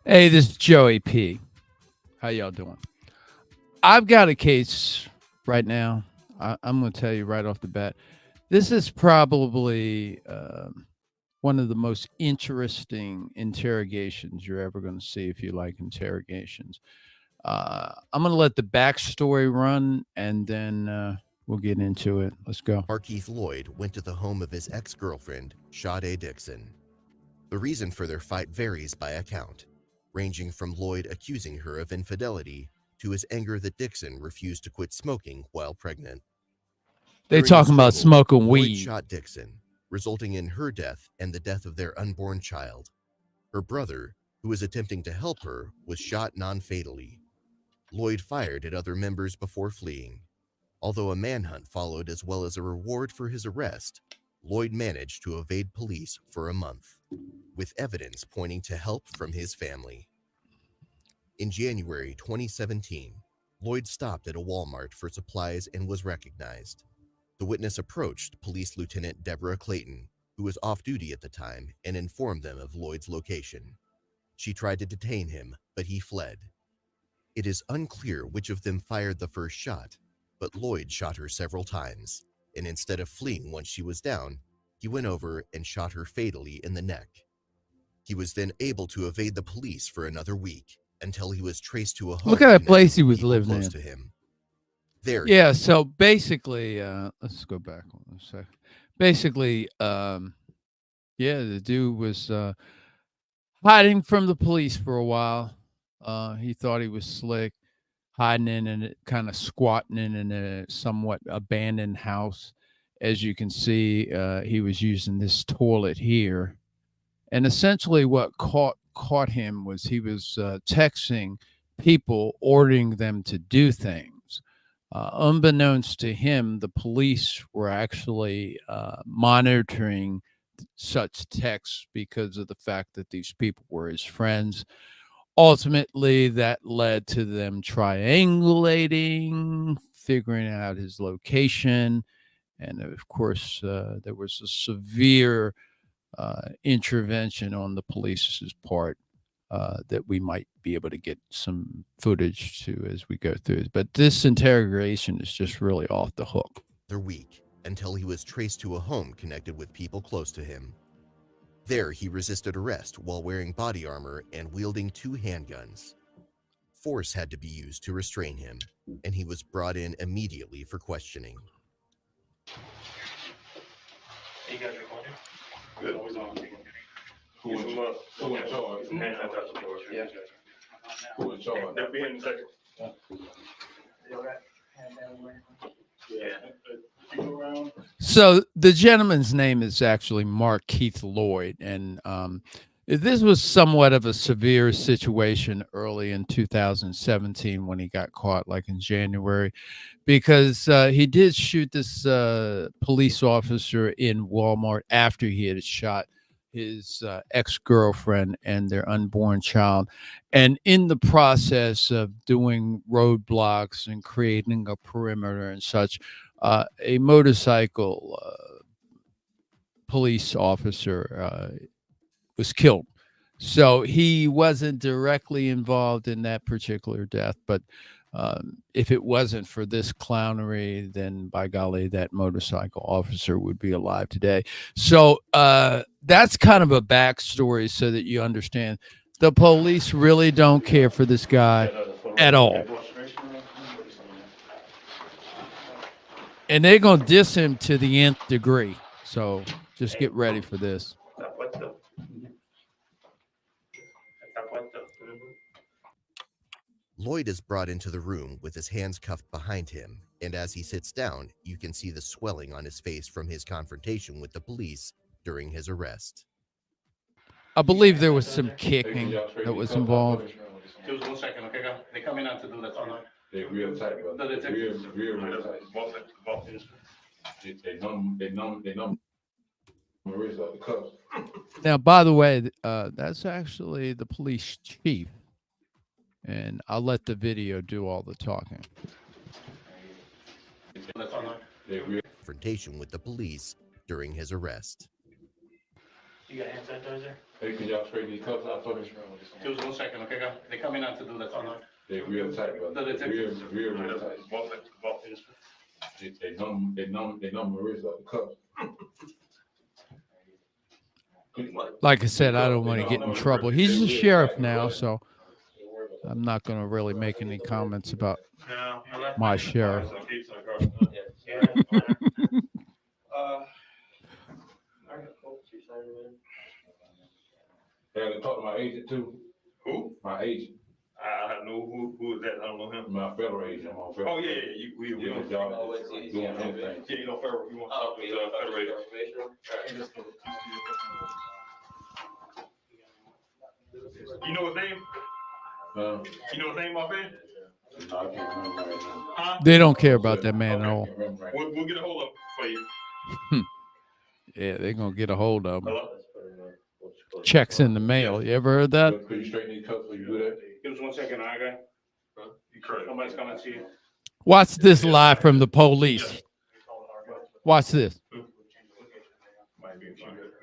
Hey, this is Joey P. How y'all doing? I've got a case right now. I'm going to tell you right off the bat. This is probably one of the most interesting interrogations you're ever going to see if you like interrogations. I'm going to let the backstory run and then we'll get into it. Let's go. Markeith Loyd went to the home of his ex-girlfriend, Sade Dixon. The reason for their fight varies by account, ranging from Loyd accusing her of infidelity to his anger that Dixon refused to quit smoking while pregnant. They During the talking about struggle, smoking Loyd weed. shot Dixon, resulting in her death and the death of their unborn child. Her brother, who was attempting to help her, was shot non-fatally. Loyd fired at other members before fleeing. Although a manhunt followed as well as a reward for his arrest, Loyd managed to evade police for a month, with evidence pointing to help from his family. In January 2017, Loyd stopped at a Walmart for supplies and was recognized. The witness approached Police Lieutenant Debra Clayton, who was off duty at the time, and informed them of Loyd's location. She tried to detain him, but he fled. It is unclear which of them fired the first shot, but Loyd shot her several times, and instead of fleeing once she was down, he went over and shot her fatally in the neck. He was then able to evade the police for another week until he was traced to a home. Look at that place he connected with was people living close in. to him. There, Yeah, so basically, let's go back one second. Basically, yeah, the dude was hiding from the police for a while. He thought he was slick, hiding in and kind of squatting in a somewhat abandoned house. As you can see, he was using this toilet here, and essentially, what caught him was he was texting people, ordering them to do things. Unbeknownst to him, the police were actually monitoring such texts because of the fact that these people were his friends. Ultimately, that led to them triangulating, figuring out his location. And of course, there was a severe intervention on the police's part that we might be able to get some footage to as we go through. But this interrogation is just really off the hook. another week until he was traced to a home connected with people close to him. There, he resisted arrest while wearing body armor and wielding 2 handguns. Force had to be used to restrain him, and he was brought in immediately for questioning. You guys recording? Good. Always on. Who in charge? Yeah. Who in charge? They'll be in a second. So the gentleman's name is actually Markeith Loyd, and this was somewhat of a severe situation early in 2017 when he got caught, like in January, because he did shoot this police officer in Walmart after he had shot his ex-girlfriend and their unborn child. And in the process of doing roadblocks and creating a perimeter and such, a motorcycle police officer was killed. So he wasn't directly involved in that particular death, but if it wasn't for this clownery, then by golly, that motorcycle officer would be alive today. So that's kind of a backstory so that you understand the police really don't care for this guy at all. And they're going to diss him to the nth degree. So just get ready for this. Loyd is brought into the room with his hands cuffed behind him, and as he sits down, you can see the swelling on his face from his confrontation with the police during his arrest. I believe there was some kicking that was involved. Just 1 second, okay, guys? They coming out to do that. They real tight, bro. No, they Real tight. They numb my wrist out the cuffs. Now, by the way, that's actually the police chief. And I'll let the video do all the talking. Confrontation with the police during his arrest. You got hand sanitizer? Hey, can y'all straighten these cuffs out for me? Just 1 second, okay, guys? They coming out to do that. They real tight, brother. No, they Real tight. They numb my wrist up the cuffs. Like I said, I don't want to get in trouble. He's the sheriff now, so I'm not going to really make any comments about my sheriff. Yeah, they talk to my agent too. Who? My agent. I know who is that? I don't know him. My federal agent. I'm on federal. Oh, yeah. We don't y'all doing anything. Yeah, you know, federal. You want to talk with federal. You know his name? You know his name, my man? No, I can't remember right now. Huh? They don't care about that man at all. We'll get a hold of for you. Yeah, they're going to get a hold of him. Hello? Checks in the mail. You ever heard that? Could you straighten these cuffs? Will you do that? Give us 1 second, all right, guy? Somebody's coming to see you. Watch this live from the police. Watch this. We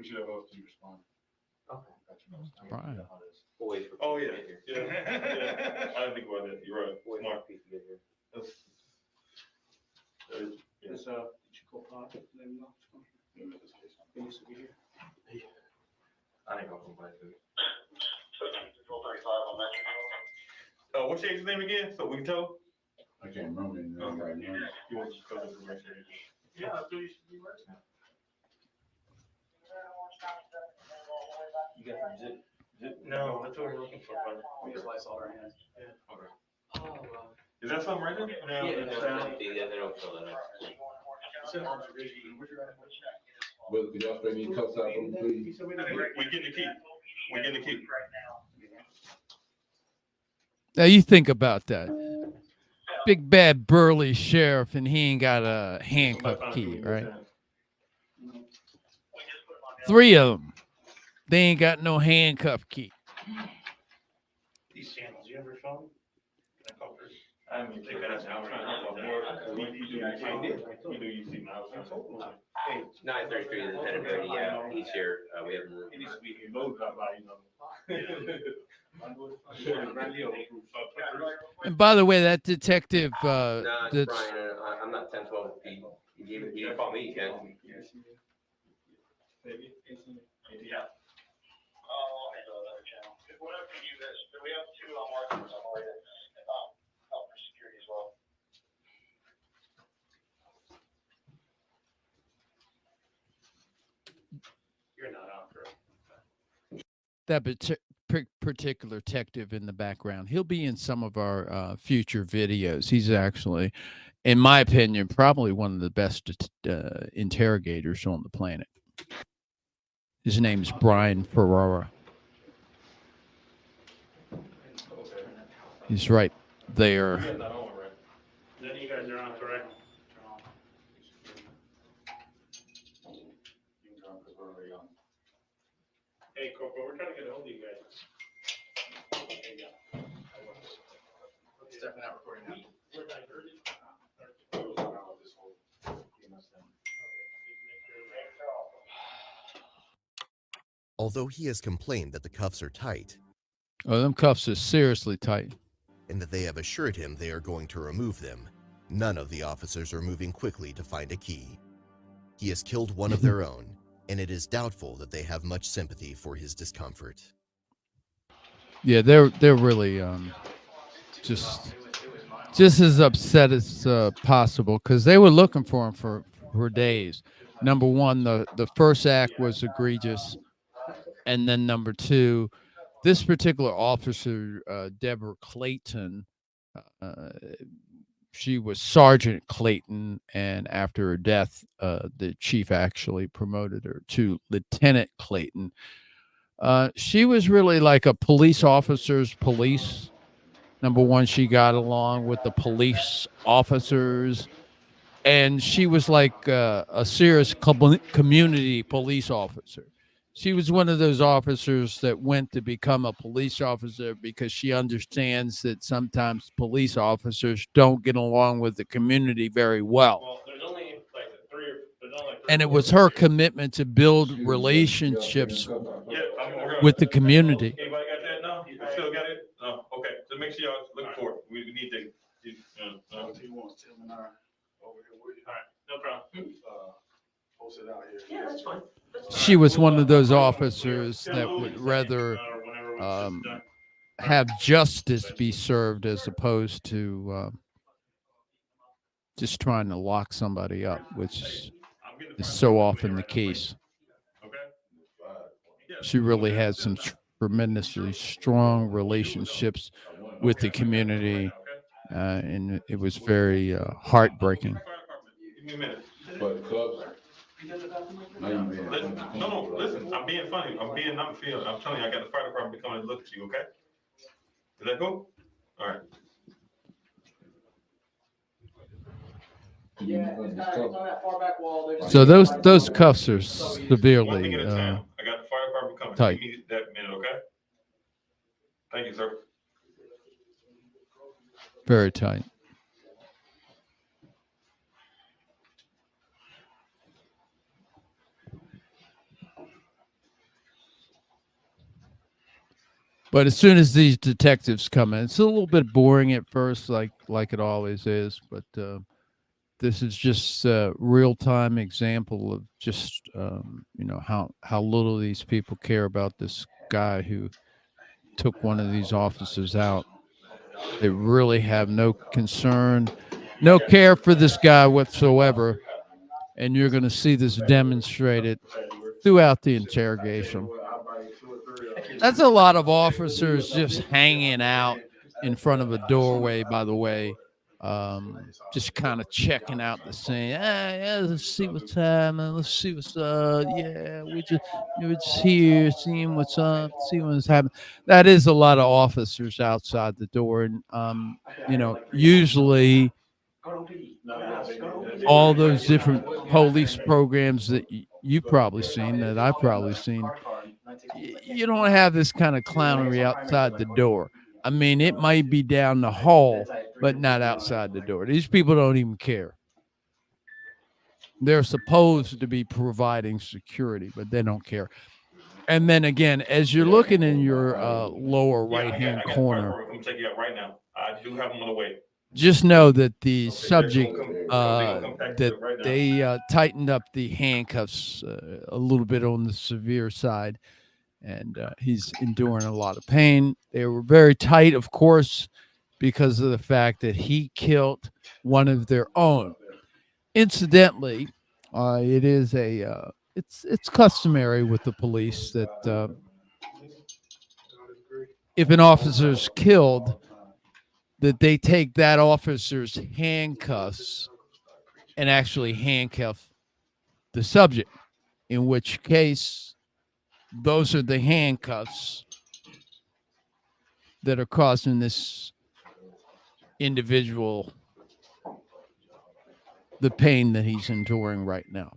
should have us to respond. Brian. Oh, yeah. Yeah. I didn't think about that. You're right. Smart. Yes, did you go park? I didn't go from by it. What's your agent's name again? So we can tell? I can't remember his name right now. You want to just go to the right agent? Yeah, I feel you should be right now. You got some zip? No, that's what we're looking for, brother. We just lice all our hands. Yeah. Okay. Oh, is that something right there? No, Yeah, that's they don't fill that out. Brother, could y'all straighten these cuffs out for me, please? We getting the key. We getting the key. Now, you think about that. Big, bad, burly sheriff, and he ain't got a handcuff key, right? 3 of them. They ain't got no handcuff key. These sandals, you ever saw them? I mean, they got us out trying to help more. We do you see now. Hey, 933 is 10:30. Yeah, he's here. We have him. It needs to be here. Those are by, And by the way, that detective, Nah, that's Brian, I'm not 1012. You can call me, you can. Yeah. We have 2 on Markeith Loyd for security as well. You're not on, correct? that particular detective in the background. He'll be in some of our future videos. He's actually, in my opinion, probably one of the best interrogators on the planet. His name's Brian Ferrara. He's right there. None of you guys are on, correct? Hey, Corporal, we're trying to get a hold of you guys. Stepping out recording now. Although he has complained that the cuffs are tight Oh, them cuffs are seriously tight. and that they have assured him they are going to remove them, none of the officers are moving quickly to find a key. He has killed one of their own, and it is doubtful that they have much sympathy for his discomfort. Yeah, they're really just as upset as possible, because they were looking for him for days. Number one, the first act was egregious, and then number two, this particular officer, Debra Clayton, she was Sergeant Clayton, and after her death, the chief actually promoted her to Lieutenant Clayton. She was really like a police officer's police. Number one, she got along with the police officers, and she was like a serious community police officer. She was one of those officers that went to become a police officer because she understands that sometimes police officers don't get along with the community very well. Well, there's only And it was her commitment to build relationships with the community. Anybody got that now? You still got it? No, okay, so make sure y'all look for it. We need to. Alright, no problem. Post it out here. Yeah, that's fine. She was one of those officers that would rather have justice be served as opposed to just trying to lock somebody up, which is so often the case. She really had some tremendously strong relationships with the community, and it was very heartbreaking. Give me a minute. But clubs. No, listen, I'm being funny. I'm telling you, I got the fire department coming to look at you, okay? Is that cool? All right. Yeah, it's on that far back wall. So those cuffs are One severely thing at a time. I got the fire department coming. tight. Give me that minute, okay? Thank you, sir. Very tight. But as soon as these detectives come in, it's a little bit boring at first, like it always is. But this is just a real-time example of just how little these people care about this guy who took one of these officers out. They really have no concern, no care for this guy whatsoever. And you're going to see this demonstrated throughout the interrogation. That's a lot of officers just hanging out in front of a doorway, by the way, just kind of checking out the scene. Yeah, let's see what's happening. Let's see what's up. Yeah, we're just here seeing what's up, seeing what's happening. That is a lot of officers outside the door. And, usually all those different police programs that you've probably seen, that I've probably seen, you don't have this kind of clownery outside the door. I mean, it might be down the hall, but not outside the door. These people don't even care. They're supposed to be providing security, but they don't care. And then again, as you're looking in your lower right-hand corner, I'm taking you out right now. I do have them on the way. just know that the subject, that they tightened up the handcuffs a little bit on the severe side, and he's enduring a lot of pain. They were very tight, of course, because of the fact that he killed one of their own. Incidentally, it is it's customary with the police that if an officer's killed, that they take that officer's handcuffs and actually handcuff the subject, in which case those are the handcuffs that are causing this individual the pain that he's enduring right now.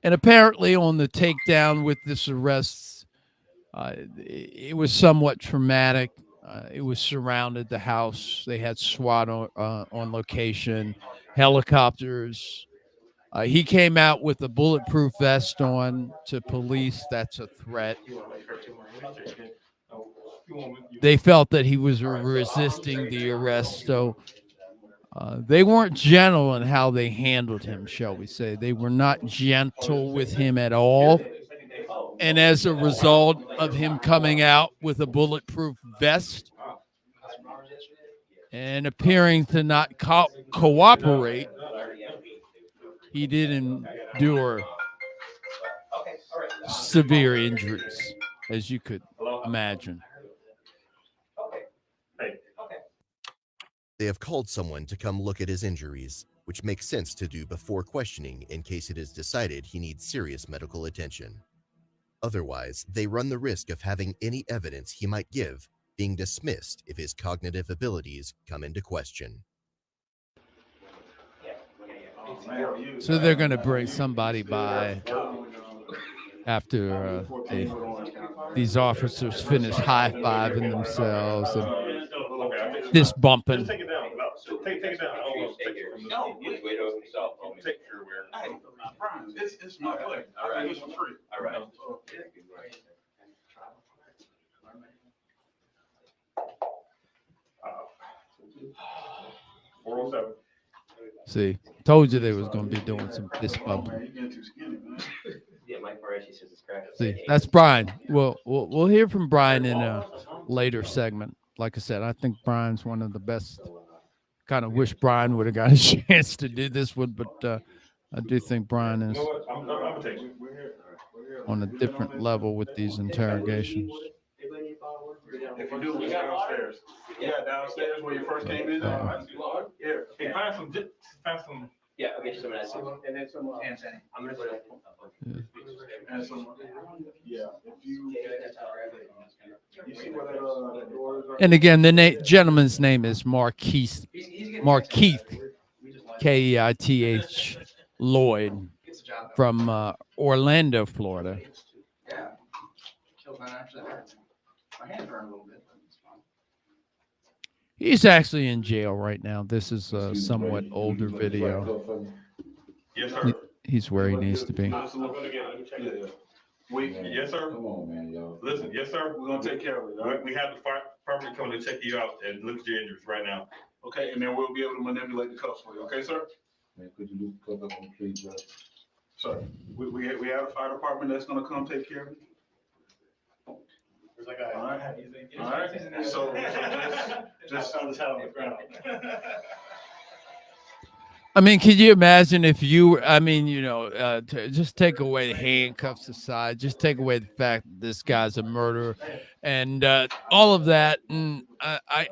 And apparently on the takedown with this arrest, it was somewhat traumatic. It was surrounded, the house. They had SWAT on location, helicopters. He came out with a bulletproof vest on to police. That's a threat. They felt that he was resisting the arrest, so they weren't gentle in how they handled him, shall we say. They were not gentle with him at all. And as a result of him coming out with a bulletproof vest and appearing to not cooperate, he did endure severe injuries, as you could imagine. They have called someone to come look at his injuries, which makes sense to do before questioning in case it is decided he needs serious medical attention. Otherwise, they run the risk of having any evidence he might give being dismissed if his cognitive abilities come into question. So they're going to bring somebody by after these officers finish high-fiving themselves and fist bumping. Take it down. I don't want to take it from this. No, you wait over yourself. Take your wear. Hey, Brian, it's my play. All right. It's for free. All right. 407. See, told you they was going to be doing some fist Oh, bumping. man, you getting too skinny, man. Yeah, Mike Moretti says it's cracked. See, that's Brian. We'll hear from Brian in a later segment. Like I said, I think Brian's one of the best. Kind of wish Brian would have got a chance to do this one, but I do think Brian You is know what? I'm gonna take you. on a different level with these interrogations. If you do, we got downstairs. Yeah, downstairs where you first came in. Here, hey, find some. Yeah, I'll get you some of that. And then some, I'm gonna put it. and some, yeah, if you see where that door is? And again, the gentleman's name is Markeith Keith Loyd from Orlando, Florida. Yeah. Killed mine actually. My hand burned a little bit, but it's fine. He's actually in jail right now. This is a somewhat older video. Yes, sir. He's where he needs to be. Just look again. Let me check it. Yes, sir. Come on, man, y'all. Listen, yes, sir. We're gonna take care of it, all right? We have the fire department coming to check you out and look at your injuries right now. Okay, and then we'll be able to manipulate the cuffs for you, okay, sir? Man, could you do cut up on the tree, bro? Sir, we have a fire department that's gonna come take care of it. All right, so just found this out on the ground. I mean, could you imagine if you, just take away the handcuffs aside, just take away the fact that this guy's a murderer and all of that. And I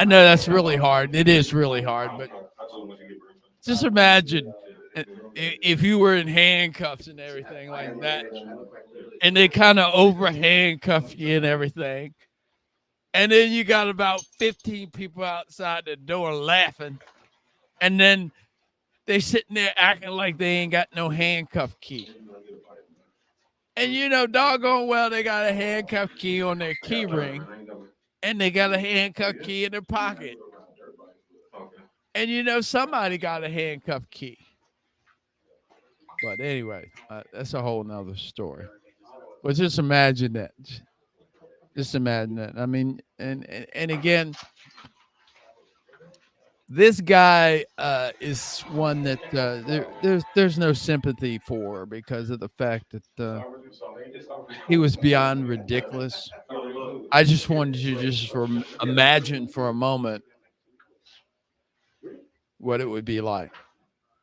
know that's really hard. It is really hard, but just imagine if you were in handcuffs and everything like that, and they kind of over handcuff you and everything. And then you got about 15 people outside the door laughing. And then they sitting there acting like they ain't got no handcuff key. And doggone well, they got a handcuff key on their key ring. And they got a handcuff key in their pocket. And somebody got a handcuff key. But anyway, that's a whole nother story. But just imagine that. Just imagine that. I mean, and again, this guy is one that there's no sympathy for because of the fact that he was beyond ridiculous. I just wanted you to just imagine for a moment what it would be like.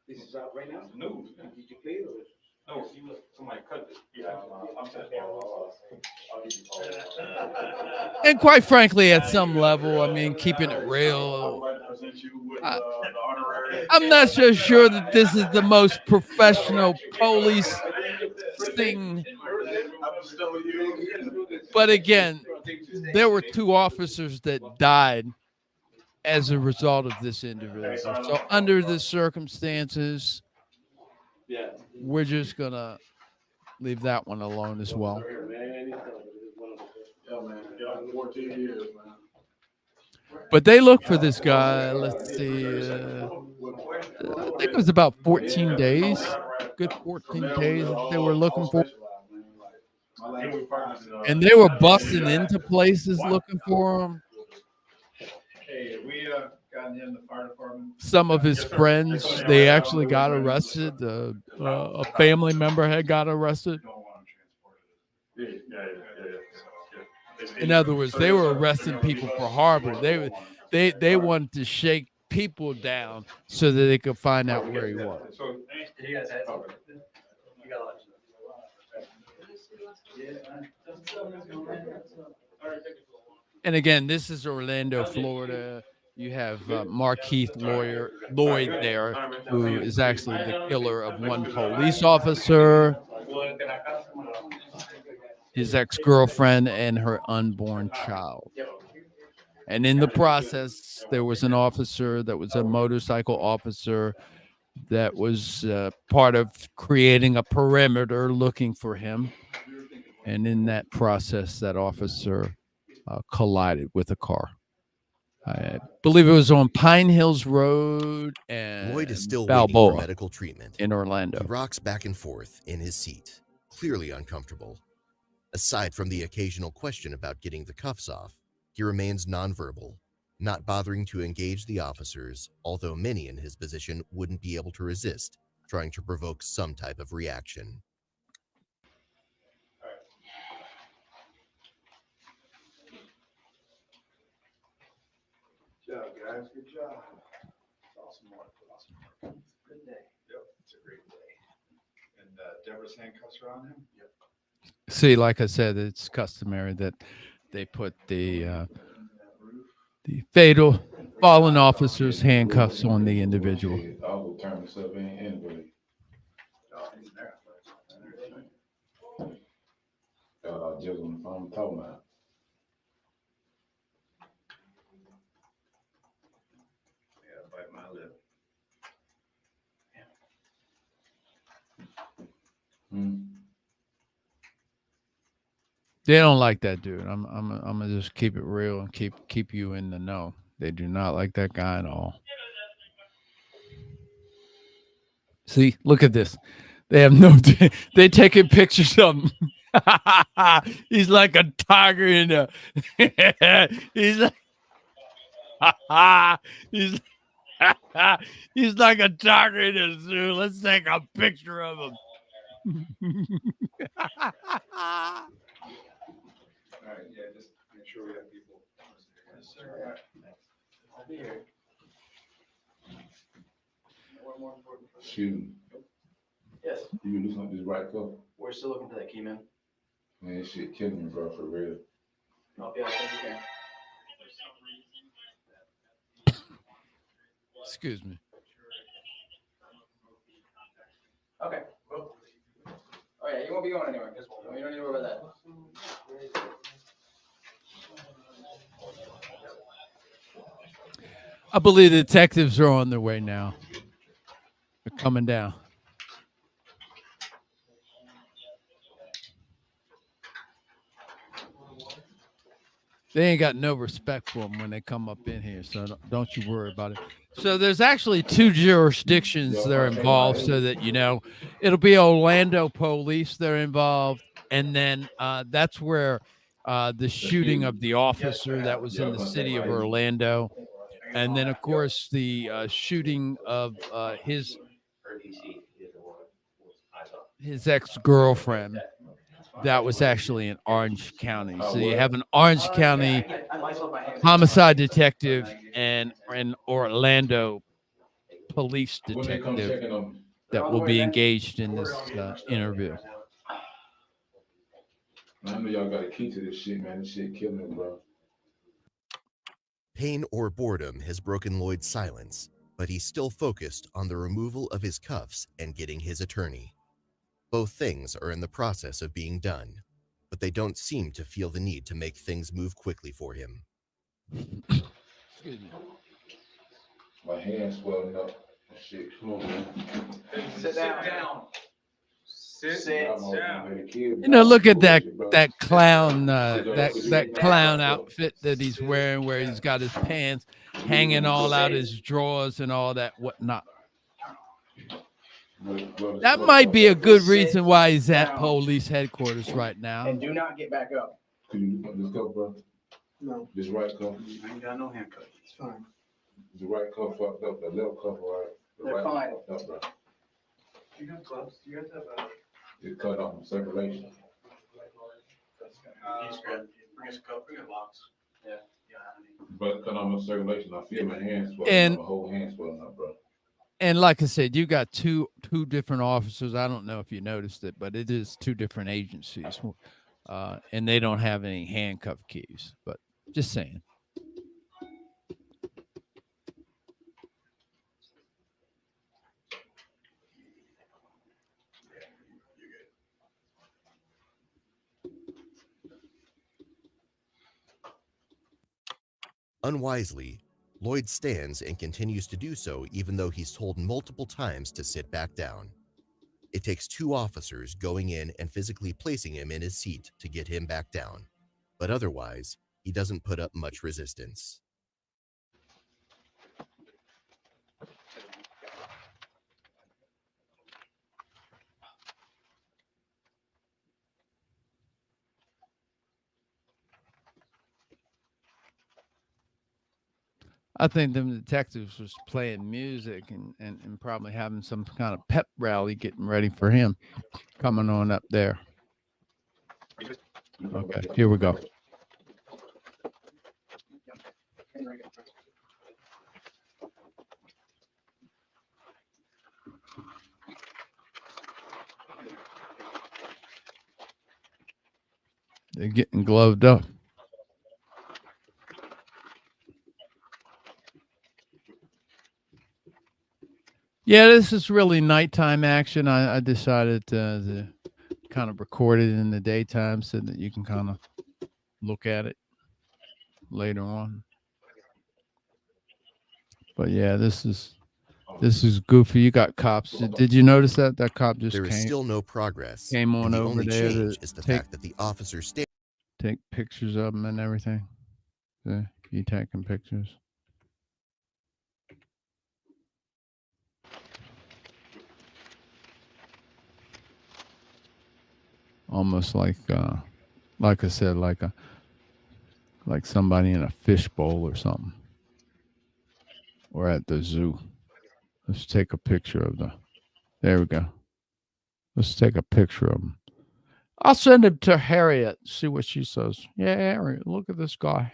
This is out right now? No. Did you play it or? No, somebody cut it. Yeah, I'm saying. I'll give you. And quite frankly, at some level, I mean, keeping it real, I'm not so sure that this is the most professional police thing. But again, there were 2 officers that died as a result of this individual. So under the circumstances, we're just going to leave that one alone as well. But they look for this guy, let's see, I think it was about 14 days, good 14 days that they were looking for. And they were busting into places looking for him. Hey, we gotten him the fire department. Some of his friends, they actually got arrested. A family member had got arrested. In other words, they were arresting people for harbor. They wanted to shake people down so that they could find out where he was. And again, this is Orlando, Florida. You have Markeith Loyd there, who is actually the killer of one police officer, his ex-girlfriend, and her unborn child. And in the process, there was an officer that was a motorcycle officer that was part of creating a perimeter looking for him. And in that process, that officer collided with a car. I believe it was on Pine Hills Road and Loyd is still waiting Balboa for medical treatment. in Orlando. He rocks back and forth in his seat, clearly uncomfortable. Aside from the occasional question about getting the cuffs off, he remains nonverbal, not bothering to engage the officers, although many in his position wouldn't be able to resist trying to provoke some type of reaction. Good job, guys, good job. Awesome work, awesome work. Good day. Yep, it's a great day. And Deborah's handcuffs are on him? Yep. See, like I said, it's customary that they put the fatal fallen officer's handcuffs on the individual. I'll go turn myself in anyway. Oh, he's there. Just on the phone talking about. Yeah, bite my lip. They don't like that dude. I'm gonna just keep it real and keep you in the know. They do not like that guy at all. See, look at this. They have no. They taking pictures of him. He's like a tiger in a. He's like. he's. He's like a tiger in a zoo. Let's take a picture of him. All right, yeah, just make sure we have people. Yes, sir. All right. I'll be here. One more important. Shoot. Yes, You do something this right cuff. we're still looking for that key, man. Man, this shit killing me, bro, for real. I'll be out as soon as you can. Excuse me. Okay. Oh yeah, you won't be going anywhere. You don't need to worry about that. I believe the detectives are on their way now. They're coming down. They ain't got no respect for them when they come up in here, so don't you worry about it. So there's actually 2 jurisdictions that are involved, so that you know. It'll be Orlando police that are involved, and then that's where the shooting of the officer that was in the city of Orlando, and then of course the shooting of his ex-girlfriend. That was actually in Orange County. So you have an Orange County homicide detective and an Orlando police When they come detective checking them, that will be engaged in this interview. man, I know y'all got a key to this shit, man. This shit killing me, bro. Pain or boredom has broken Loyd's silence, but he's still focused on the removal of his cuffs and getting his attorney. Both things are in the process of being done, but they don't seem to feel the need to make things move quickly for him. Excuse me. My hand's swelling up. Shit, come on, man. Sit down. Sit Sit down. You know, look at that clown that clown outfit that he's wearing, where he's got his pants hanging all out his drawers and all that whatnot. That might be a good reason why he's at police headquarters right now. And do not get back up. Could you do this cuff, bro? No. This right cuff. I ain't got no handcuffs. It's fine. The right cuff fucked up. The left cuff, right? The They're right fine. fucked up, bro. You got gloves? You guys have It cut off circulation. bring us a cup, bring us locks. Yeah. But cut off my circulation. I feel my hands swelling And- up. My whole hand swelling up, bro. And like I said, you got two different officers. I don't know if you noticed it, but it is 2 different agencies, and they don't have any handcuff keys. But just saying. Unwisely, Loyd stands and continues to do so even though he's told multiple times to sit back down. It takes 2 officers going in and physically placing him in his seat to get him back down, but otherwise, he doesn't put up much resistance. I think them detectives was playing music and probably having some kind of pep rally getting ready for him coming on up there. Okay, here we go. They're getting gloved up. Yeah, this is really nighttime action. I decided to kind of record it in the daytime so that you can kind of look at it later on. But yeah, this is goofy. You got cops. Did you notice that cop just There is came still no progress, came on and the over only there to change is the take fact that the officer take pictures of them and everything? Yeah, you taking pictures? Almost like I said, like somebody in a fishbowl or something, or at the zoo. Let's take a picture of the. There we go. Let's take a picture of them. I'll send him to Harriet. See what she says. Yeah, Harriet, look at this guy.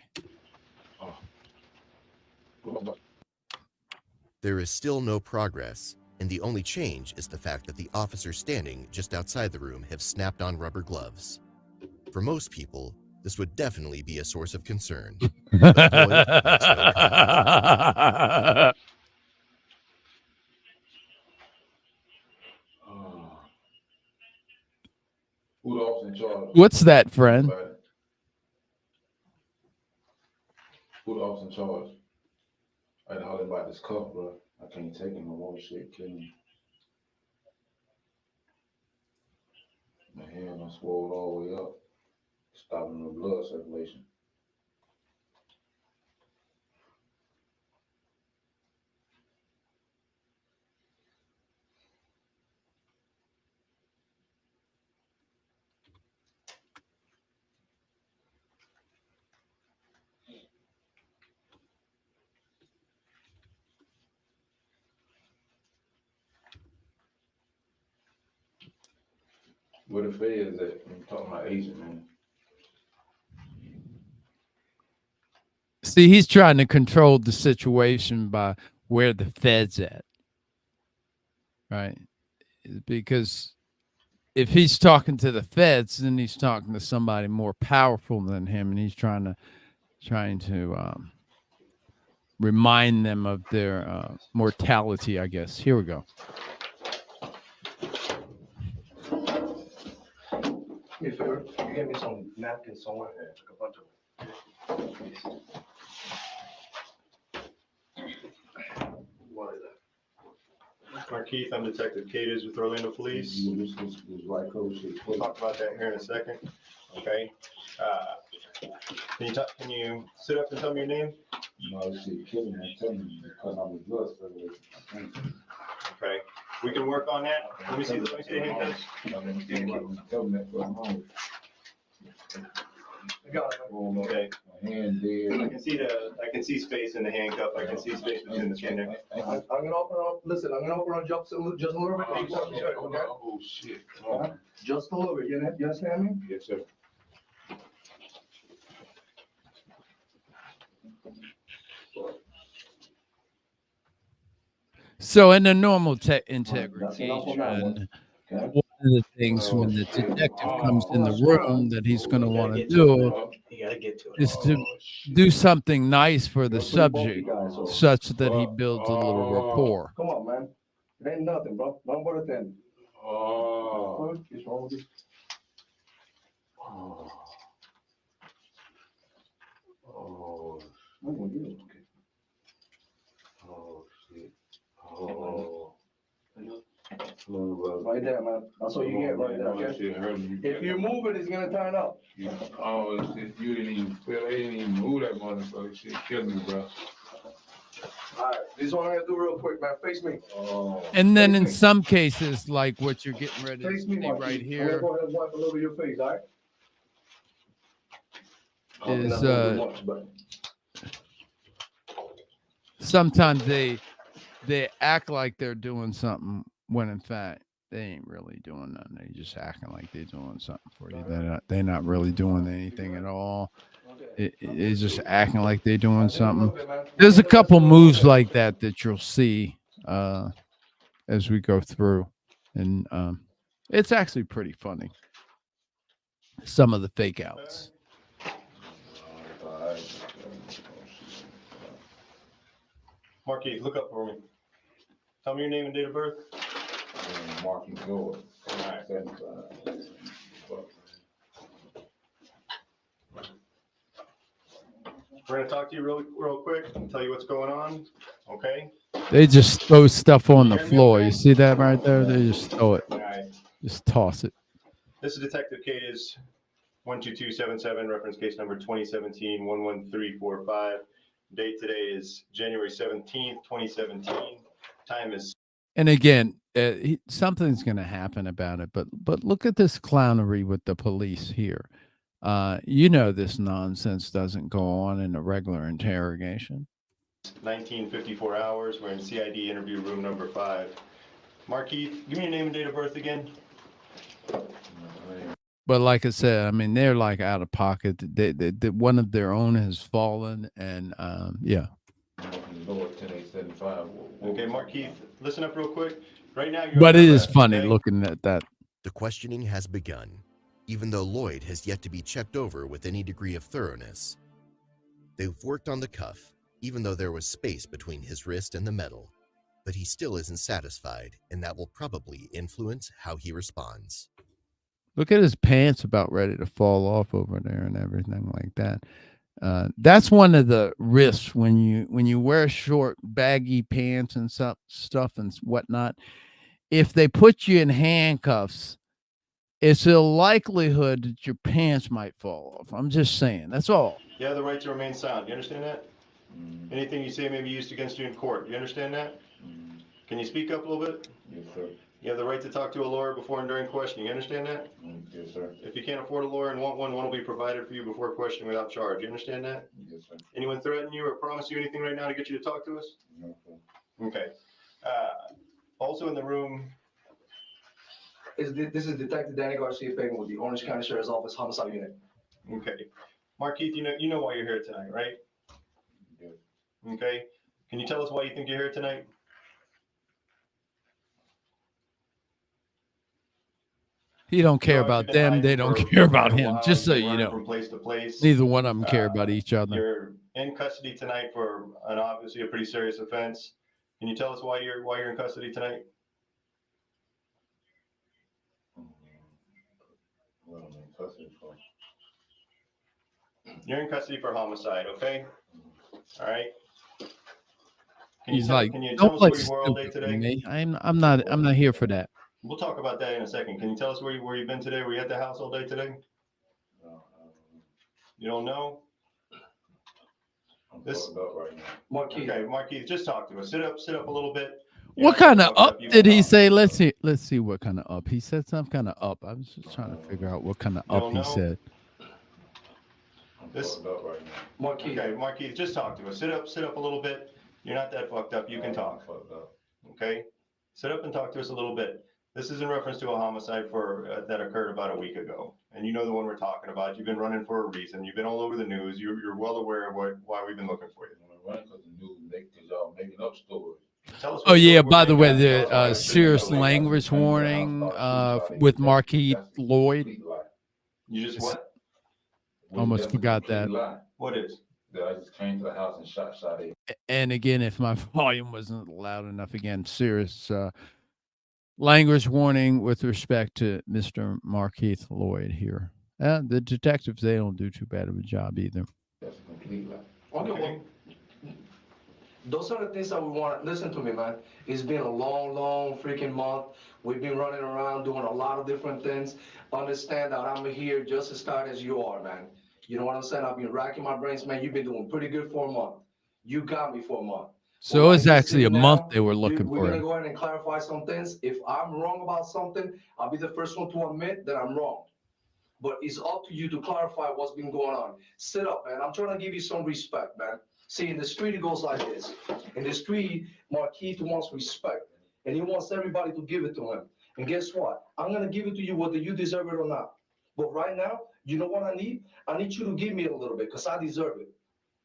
There is still no progress, and the only change is the fact that the officers standing just outside the room have snapped on rubber gloves. For most people, this would definitely be a source of concern. But Loyd makes no comment. Who the officer in charge? What's that, friend? Anybody? Who the officer in charge? I had to holler about this cuff, bro. I can't take it no more. Shit killing me. My hand I swelled all the way up, stopping the blood circulation. Where the feds at? I'm talking about agent, man. See, he's trying to control the situation by where the feds at, right? Because if he's talking to the feds, then he's talking to somebody more powerful than him, and he's trying to remind them of their mortality, I guess. Here we go. Yes, sir. You get me some napkins somewhere, like a bunch of. What is that? Markeith, I'm Detective Caters with Orlando Police. This right code shit. We'll talk about that here in a second. Okay. Can you sit up and tell me your name? No, this shit killing me. I'm telling you, because I'm a blood circulation. Okay. We can work on that. Let me see the handcuffs. Tell me that for a moment. Okay. My hand dead. I can see space in the handcuff. I can see space between the skin there. I'm gonna open up, listen, I'm gonna open up just a little bit. Okay? Oh, shit. Just a little bit, you understand me? Yes, sir. So in the normal interrogation, one of the things when the detective comes in the room that he's going to want to do is to do something nice for the subject such that he builds a little rapport. Come on, man. It ain't nothing, bro. Don't put it in. Oh. What's wrong with you? Oh. Oh, Shit. Oh. right there, man. That's what you get right there, okay? If you move it, it's gonna turn up. Oh, shit, you didn't even feel it. Didn't even move that motherfucker. Shit killed me, bro. All right, this one I'm gonna do real quick, man. Face me. Oh. And then in some cases, like what you're getting ready to Face me, see Mark. right I'm here, gonna go ahead and wipe a little of your face, all right? is Not gonna do much, but sometimes they act like they're doing something when in fact they ain't really doing nothing. They just acting like they're doing something for you. They're not really doing anything at all. It's just acting like they're doing something. There's a couple moves like that you'll see as we go through, and it's actually pretty funny. Some of the fake outs. Markeith, look up for me. Tell me your name and date of birth. Markeith Loyd. All right. 75. We're gonna talk to you real quick and tell you what's going on. Okay. They just throw stuff on the Hear me floor. okay? You see that right there? They just throw it. All right. Just toss it. This is Detective Case 12277, reference case number 2017-11345. Date today is January 17th, 2017. Time is. And again, something's going to happen about it. But look at this clownery with the police here. This nonsense doesn't go on in a regular interrogation. 1954 hours. We're in CID interview room number 5. Markeith, give me your name and date of birth again. But like I said, I mean, they're like out of pocket. They one of their own has fallen, and yeah. Okay, Markeith, listen up real quick. Right now, you're. But it is arrest, funny okay? looking at that. The questioning has begun, even though Loyd has yet to be checked over with any degree of thoroughness. They've worked on the cuff, even though there was space between his wrist and the metal, but he still isn't satisfied, and that will probably influence how he responds. Look at his pants about ready to fall off over there and everything like that. That's one of the risks when you wear short, baggy pants and stuff and whatnot. If they put you in handcuffs, it's a likelihood that your pants might fall off. I'm just saying. That's all. You have the right to remain silent. You understand that? Anything you say may be used against you in court. You understand that? Can you speak up a little bit? Yes, sir. You have the right to talk to a lawyer before and during questioning. You understand that? Yes, sir. If you can't afford a lawyer and want one will be provided for you before questioning without charge. You understand that? Yes, sir. Anyone threaten you or promise you anything right now to get you to talk to us? No, sir. Okay. Also in the room. This is Detective Danny Garcia Fagan with the Orange County Sheriff's Office Homicide Unit. Okay. Markeith, you know why you're here tonight, right? Yes. Okay. Can you tell us why you think you're here tonight? He don't care You've about been them. hiding They don't for care quite about a him. while. Just so You've been you running know. from place to place. Neither one of them care about each other. You're in custody tonight for an obviously a pretty serious offense. Can you tell us why you're in custody tonight? What am I in custody for? You're in custody for homicide, okay? All right. He's like, can you tell don't us play where you were all day stupid with today? me. I'm not here for that. We'll talk about that in a second. Can you tell us where you've been today? Were you at the house all day today? You don't know? I'm This- fucked up right now. Markeith. Okay, Markeith, just talk to us. Sit up a little bit. You're What not kind of fucked up You did can he talk. say? Let's see what kind of up. He said some kind of up. I was just trying to figure out what kind of You up don't he know? said. I'm This- fucked up right now. Markeith. Okay, Markeith, just talk to us. Sit up a little bit. You're not that fucked up. You can talk. I'm fucked up. Okay? Sit up and talk to us a little bit. This is in reference to a homicide that occurred about a week ago. And you know the one we're talking about. You've been running for a reason. You've been all over the news. You're well aware of why we've been looking for you. I'm running because the news because y'all making up stories. Tell us Oh yeah. what By the way, maybe tell us why the you're serious shooting up. language warning with That's Markeith a Loyd. complete lie. You just what? Almost That's a forgot complete that. lie. What is? That I just came to the house and shot it. And again, if my volume wasn't loud enough, again, serious language warning with respect to Mr. Markeith Loyd here. The detectives, they don't do too bad of a job either. That's a complete lie. Okay, well, those are the things that we want. Listen to me, man. It's been a long freaking month. We've been running around doing a lot of different things. Understand that I'm here just as tired as you are, man. You know what I'm saying? I've been racking my brains, man. You've been doing pretty good for a month. You got me for a month. So it's actually a month they were looking We're for gonna him. go ahead and clarify some things. If I'm wrong about something, I'll be the first one to admit that I'm wrong. but it's up to you to clarify what's been going on. Sit up, man. I'm trying to give you some respect, man. See, in the street, it goes like this. In the street, Markeith wants respect, and he wants everybody to give it to him. And guess what? I'm going to give it to you whether you deserve it or not. But right now, you know what I need? I need you to give me a little bit because I deserve it.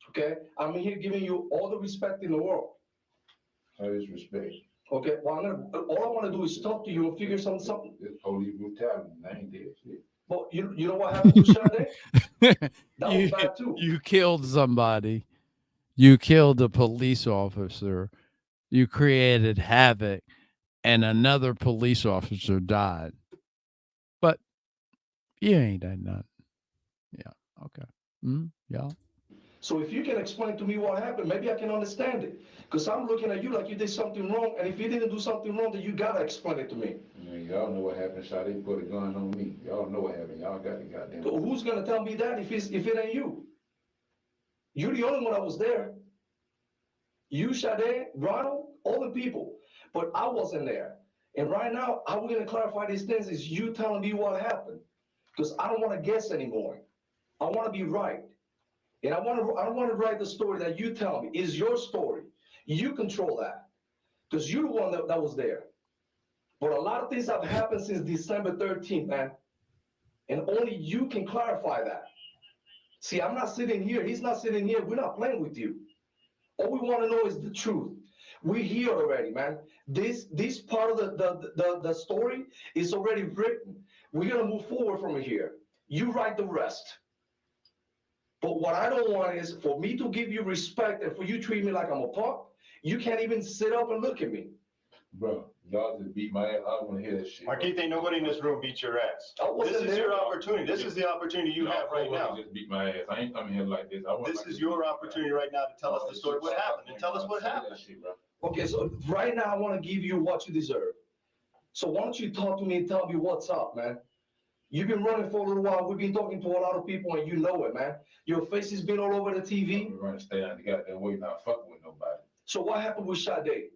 Okay? I'm here giving you all the respect in the world. How is respect? Okay? Well, all I want to do is talk to you and figure something. It's police brutality. I ain't dead shit. But you know what happened to Sade? That was you, bad too. you killed somebody. You killed a police officer. You created havoc, and another police officer died. But you ain't done nothing. Yeah. Okay. Yeah. So if you can explain to me what happened, maybe I can understand it. Because I'm looking at you like you did something wrong, and if you didn't do something wrong, then you gotta explain it to me. Man, y'all know what happened. Sade put a gun on me. Y'all know what happened. Y'all got the goddamn. So who's gonna tell me that if it ain't you? You're the only one that was there. You, Sade, Ronald, all the people. But I wasn't there. And right now, how we're gonna clarify these things is you telling me what happened. Because I don't want to guess anymore. I want to be right. And I don't want to write the story that you tell me is your story. You control that. Because you're the one that was there. But a lot of things have happened since December 13th, man. And only you can clarify that. See, I'm not sitting here. He's not sitting here. We're not playing with you. All we want to know is the truth. We're here already, man. This part of the story is already written. We're going to move forward from here. You write the rest. But what I don't want is for me to give you respect and for you to treat me like I'm a punk. You can't even sit up and look at me. Bro, y'all just beat my ass. I don't want to hear that shit. Markeith, ain't nobody in this room beat your ass. This is there. your opportunity. This is the opportunity you have right now. Just beat my ass. I ain't coming here like this. This is your opportunity right now to tell us the story. What happened? And tell us what happened. Okay, so right now I want to give you what you deserve. So why don't you talk to me and tell me what's up, man? You've been running for a little while. We've been talking to a lot of people and you know it, man. Your face has been all over the TV. We're going to stay out the goddamn way, not fucking with nobody. So what happened with Sade?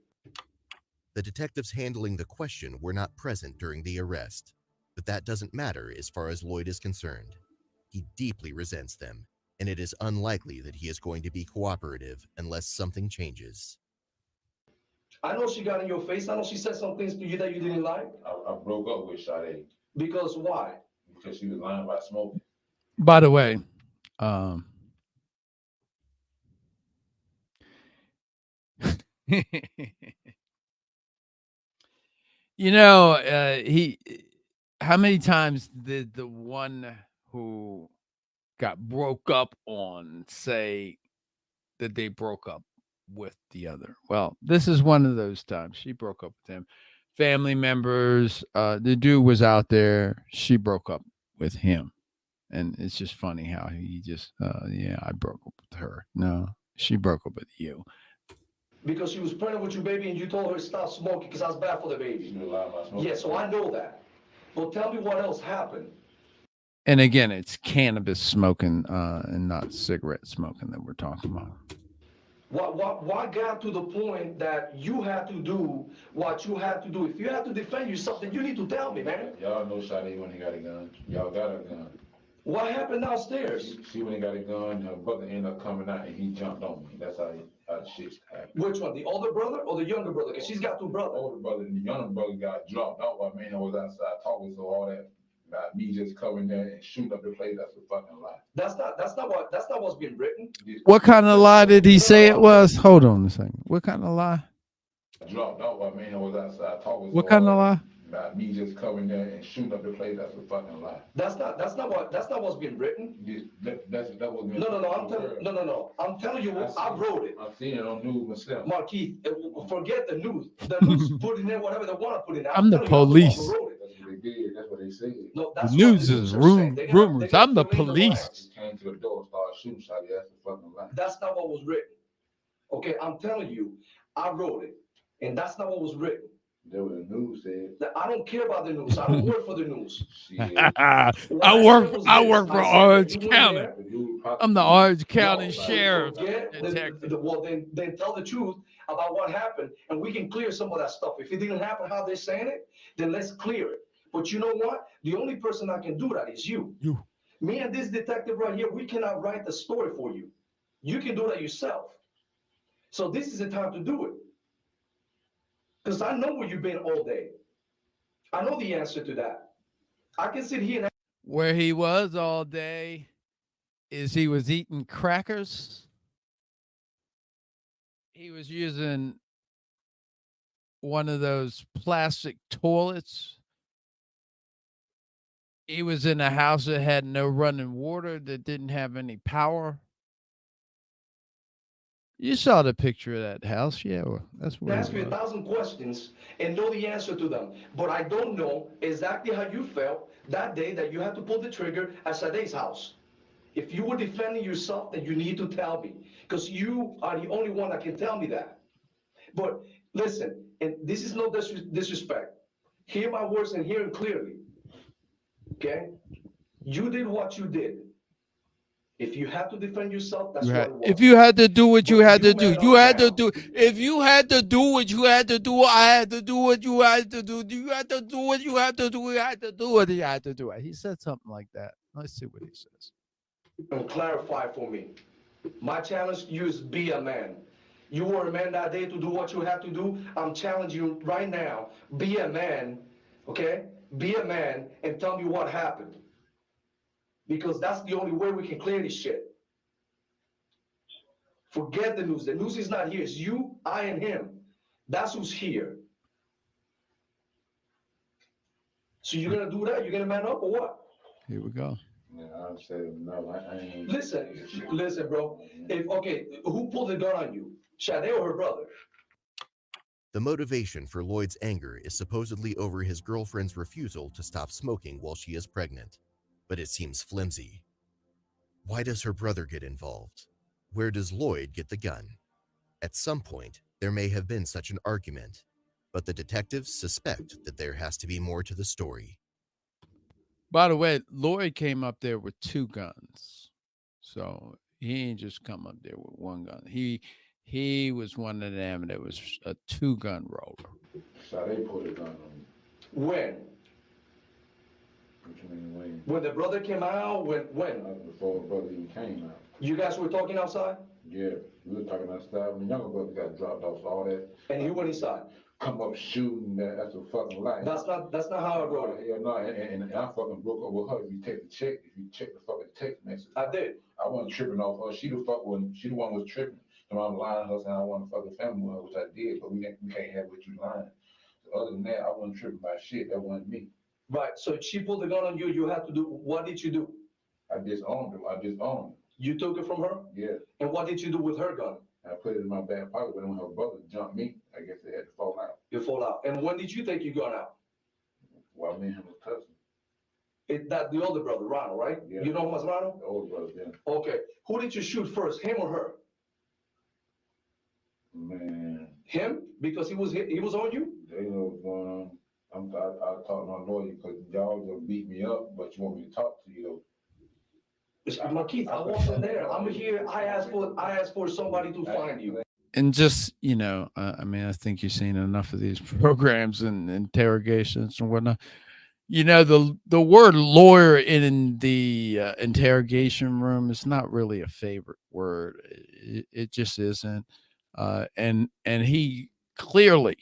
The detectives handling the question were not present during the arrest, but that doesn't matter as far as Loyd is concerned. He deeply resents them, and it is unlikely that he is going to be cooperative unless something changes. I know she got in your face. I know she said some things to you that you didn't like. I broke up with Sade. Because why? Because she was lying about smoking. By the way, you know, how many times did the one who got broke up on say that they broke up with the other? Well, this is one of those times. She broke up with him. Family members, the dude was out there. She broke up with him. And it's just funny how he just, yeah, I broke up with her. No, she broke up with you. Because she was pregnant with your baby and you told her to stop smoking because that's bad for the baby. She was lying about smoking. Yeah, so I know that. But tell me what else happened. And again, it's cannabis smoking and not cigarette smoking that we're talking about. What got to the point that you had to do what you had to do? If you had to defend yourself, then you need to tell me, man. Y'all know Sade when he got a gun. Y'all got a gun. What happened downstairs? She when he got a gun, her brother ended up coming out and he jumped on me. That's how the shit happened. Which one, the older brother or the younger brother? Because she's got two brothers. The older brother and the younger brother got dropped off. I mean, I was outside talking, so all that about me just covering there and shooting up the place, that's a fucking lie. That's not what's been written. What kind of lie did he say it was? Hold on a second. What kind of lie? Dropped off. I mean, I was outside talking. What kind of lie? About me just covering there and shooting up the place, that's a fucking lie. That's not what's been written. That was No. I'm telling you, I wrote it. I've seen it on news myself. Markeith, forget the news. The news put in there whatever they want to put in there. I'm the police. That's what they did. That's what they said. No, The news is rumors. I'm the police. He came to the door, started shooting, shot. That's a fucking lie. That's not what was written. Okay, I'm telling you, I wrote it, and that's not what was written. That's what the news said. I don't care about the news. I don't work for the news. I work for Orange County. I'm the Orange County Sheriff. Well, then tell the truth about what happened, and we can clear some of that stuff. If it didn't happen how they're saying it, then let's clear it. But you know what? The only person that can do that is you. You. Me and this detective right here, we cannot write the story for you. You can do that yourself. So this is the time to do it. Because I know where you've been all day. I know the answer to that. I can sit here and Where he was all day is he was eating crackers. He was using one of those plastic toilets. He was in a house that had no running water, that didn't have any power. You saw the picture of that house, yeah. Well, that's where ask he you was. 1,000 questions and know the answer to them. But I don't know exactly how you felt that day that you had to pull the trigger at Sade's house. If you were defending yourself, then you need to tell me, because you are the only one that can tell me that. But listen, and this is no disrespect. Hear my words and hear them clearly. Okay? You did what you did. If you have to defend yourself, that's what it was. If you had to do what you But had to you do, man you up had to now. do. If you had to do what you had to do, I had to do what you had to do. You had to do what you had to do. You had to do what you had to do. He said something like that. Let's see what he says. And clarify for me. My challenge to you is be a man. You were a man that day to do what you had to do. I'm challenging you right now. Be a man, okay? Be a man and tell me what happened. Because that's the only way we can clear this shit. Forget the news. The news is not here. It's you, I, and him. That's who's here. So you're gonna do that? You're gonna man up or what? Here we go. Yeah, I said no. I ain't. Listen, bro. Okay, who pulled the gun on you? Sade or her brother? The motivation for Loyd's anger is supposedly over his girlfriend's refusal to stop smoking while she is pregnant, but it seems flimsy. Why does her brother get involved? Where does Loyd get the gun? At some point, there may have been such an argument, but the detectives suspect that there has to be more to the story. By the way, Loyd came up there with 2 guns. So he ain't just come up there with 1 gun. He was one of them that was a 2-gun roller. So they put a gun on me. When? What you mean when? When the brother came out? When? Before the brother even came out. You guys were talking outside? Yeah, we were talking outside. My younger brother got dropped off, so all that. And you went inside? Come up shooting, that's a fucking lie. That's not how I wrote it. Yeah, no, and I fucking broke up with her. If you check the fucking text message. I did. I wasn't tripping off her. She the one was tripping. So I'm lying to her saying I want a fucking family with her, which I did, but we can't have what you lying. So other than that, I wasn't tripping about shit. That wasn't me. Right, so she pulled the gun on you, you had to do, what did you do? I disowned her. You took it from her? Yeah. And what did you do with her gun? I put it in my back pocket, but when her brother jumped me, I guess they had to fall out. You fall out. And when did you take your gun out? While me and him was tussling. That the older brother, Ronald, right? Yeah. You know him as Ronald? The older brother, yeah. Okay. Who did you shoot first, him or her? Man. Him? Because he was on you? They know what's going on. I talked to my lawyer because y'all gonna beat me up, but you want me to talk to you though. Markeith, I wasn't there. I'm here. I asked for somebody to find you. And just, I mean, I think you've seen enough of these programs and interrogations and whatnot. The word lawyer in the interrogation room is not really a favorite word. It just isn't. And he clearly,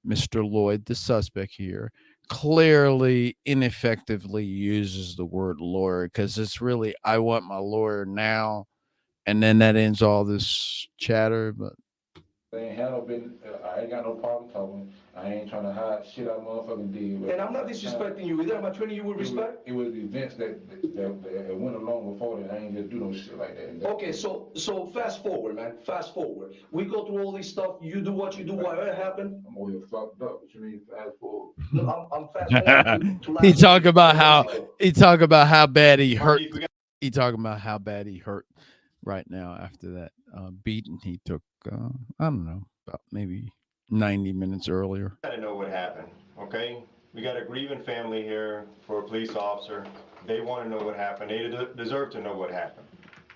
Mr. Loyd, the suspect here, clearly ineffectively uses the word lawyer, because it's really, I want my lawyer now, and then that ends all this chatter. But They ain't had no business. I ain't got no problem talking. I ain't trying to hide shit I motherfucking did. And I'm not disrespecting you either. Am I treating you with respect? It was events that went along before that. I ain't just do no shit like that. Okay, so fast forward, man. Fast forward. We go through all this stuff. You do what you do. Whatever happened. I'm over here fucked up. What you mean fast forward? No, I'm fast forward to he last talk week. about how bad he hurt. Markeith, He talking about how bad he hurt right now after that beating he took. I don't know, about maybe 90 minutes earlier. Gotta know what happened, okay? We got a grieving family here for a police officer. They want to know what happened. They deserve to know what happened.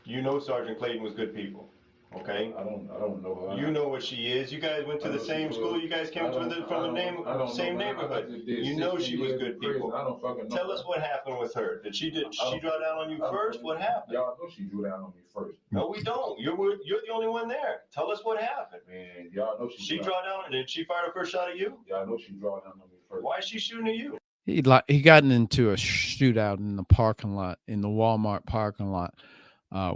You know Sergeant Clayton was good people, okay? I don't know her. You know what she is. You guys went to the same school. You guys came from the same neighborhood. You know she was good people. I don't fucking know. Tell us what happened with her. Did she draw down on you first? What happened? Y'all know she drew down on me first. No, we don't. You're the only one there. Tell us what happened. Man, y'all know She draw down. Did she fire the first shot at you? Y'all know she draw down on me first. Why is she shooting at you? He gotten into a shootout in the parking lot, in the Walmart parking lot,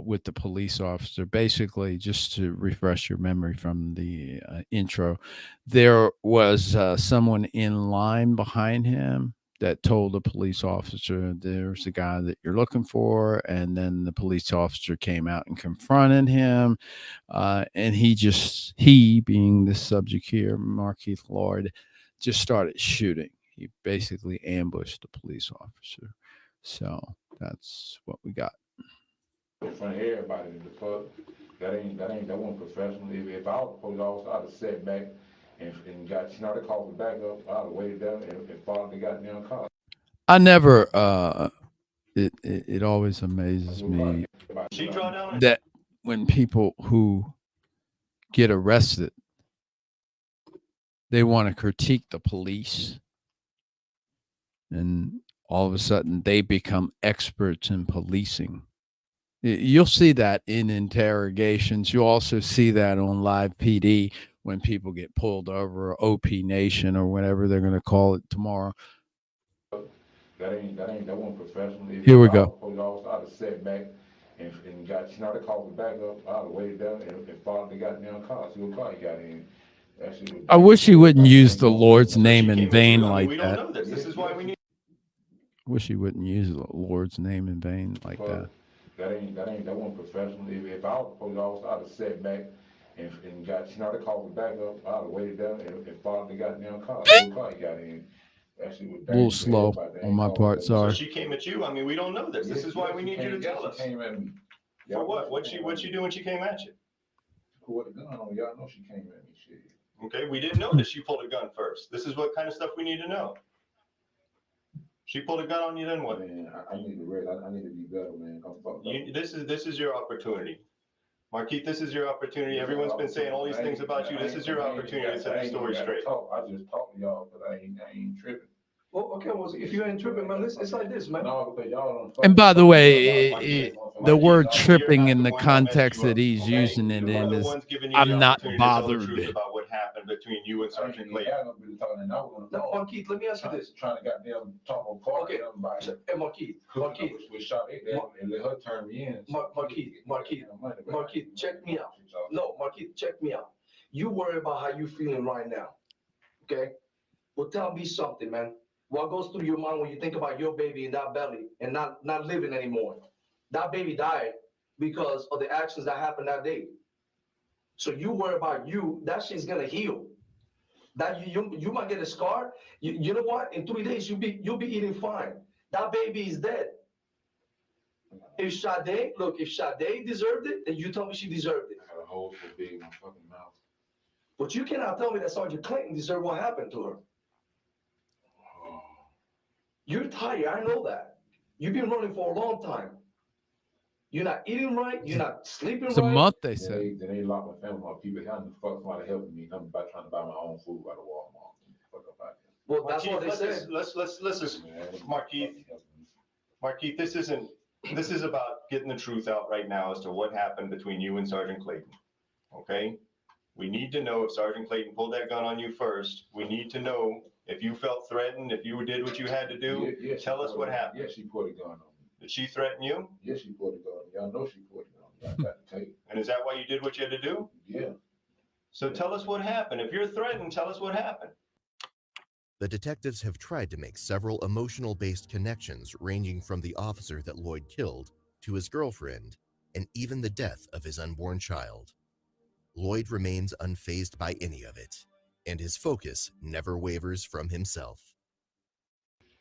with the police officer. Basically, just to refresh your memory from the intro, there was someone in line behind him that told the police officer, there's the guy that you're looking for. And then the police officer came out and confronted him. And he being the subject here, Markeith Loyd, just started shooting. He basically ambushed the police officer. So that's what we got. In front of everybody in the fuck. That wasn't professional. If I was a police officer, I'd have sat back and got, they called me back up. I'd have waited down and followed the goddamn car. I never, it always amazes me that when people who get arrested, they want to critique the police, and all of a sudden they become experts in policing. You'll see that in interrogations. You'll also see that on live PD when people get pulled over, or OP Nation, or whatever they're going to call it tomorrow. That wasn't professional. Here we go. Police officer, I'd have sat back and got, they called me back up. I'd have waited down and followed the goddamn car. See what car he got in. I wish he wouldn't use the Lord's name in vain like We that. don't know this. This is why we need. Wish he wouldn't use the Lord's name in vain like that. That wasn't professional. If I was a police officer, I'd have sat back and got, they called me back up. I'd have waited down and followed the goddamn car. See what car he got in. A little slow on my part, sorry. So she came at you. I mean, we don't know this. This is why we need you to tell us. She came at me. For what? What'd she do when she came at you? Put a gun on. Y'all know she came at me. Shit. Okay, we didn't know that she pulled a gun first. This is what kind of stuff we need to know. She pulled a gun on you, then what? Man, I need to rest. I need to be better, man. This is your opportunity. Markeith, this is your opportunity. Everyone's been saying all these things about you. This is your opportunity to set the story straight. I just talk to y'all, but I ain't tripping. Well, okay, well, if you ain't tripping, man, it's like this, man. No, because y'all don't. And by the way, the word tripping in the context that he's using it in is, I'm not bothered. About what happened between you and Sergeant Clayton. No, Markeith, let me ask you this. Trying to goddamn talk on car. Okay, hey, Markeith, we shot it and let her turn me in. Markeith, check me out. No, Markeith, check me out. You worry about how you feeling right now, okay? Well, tell me something, man. What goes through your mind when you think about your baby in that belly and not living anymore? That baby died because of the actions that happened that day. So you worry about you, that shit's gonna heal. That you might get a scar. You know what? In 3 days, you'll be eating fine. That baby is dead. If Sade deserved it, then you tell me she deserved it. I had a hole so big in my fucking mouth. But you cannot tell me that Sergeant Clayton deserved what happened to her. You're tired, I know that. You've been running for a long time. You're not eating right, you're not sleeping right. It's a month, they said. Then they locked my family, my people. How the fuck somebody helping me? I'm about trying to buy my own food out of Walmart. Fuck up out there. Well, that's what they said. Let's just, Markeith, this is about getting the truth out right now as to what happened between you and Sergeant Clayton. Okay? We need to know if Sergeant Clayton pulled that gun on you first. We need to know if you felt threatened, if you did what you had to do. Tell us what happened. Yeah, she put a gun on me. Did she threaten you? Yeah, she put a gun on me. Y'all know she put a gun on me. I got to tell you. And is that why you did what you had to do? Yeah. So tell us what happened. If you're threatened, tell us what happened. The detectives have tried to make several emotional-based connections ranging from the officer that Loyd killed to his girlfriend and even the death of his unborn child. Loyd remains unfazed by any of it, and his focus never wavers from himself.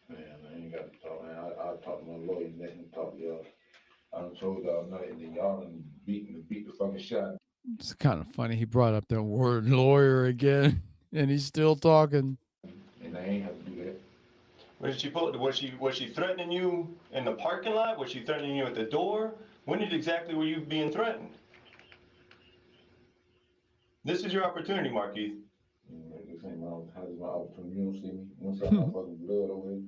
Man, I ain't got to talk, man. I talk to my lawyer and let him talk to y'all. I done told y'all nothing, and y'all done beat the fucking shot. It's kind of funny. He brought up the word lawyer again, and he's still talking. And I ain't have to do that. When did she pull? Was she threatening you in the parking lot? Was she threatening you at the door? When exactly were you being threatened? This is your opportunity, Markeith. This ain't my opportunity. You don't see me. Once I have my fucking blood over here.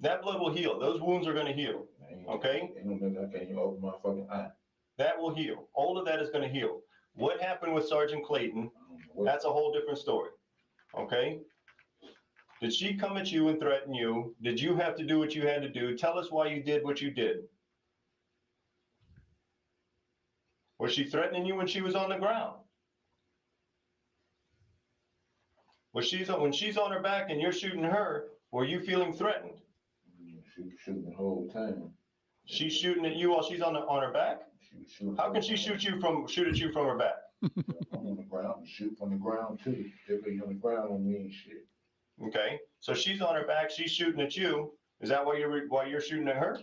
That blood will heal. Those wounds are going to heal. Okay? Ain't no nigga, I can't even open my fucking eye. That will heal. All of that is going to heal. What happened with Sergeant Clayton, that's a whole different story. Okay? Did she come at you and threaten you? Did you have to do what you had to do? Tell us why you did what you did. Was she threatening you when she was on the ground? When she's on her back and you're shooting her, were you feeling threatened? She was shooting the whole time. She's shooting at you while she's on her back? How can she shoot at you from her back? I'm on the ground, shoot from the ground too. If they on the ground don't mean shit. Okay, so she's on her back, she's shooting at you. Is that why you're shooting at her?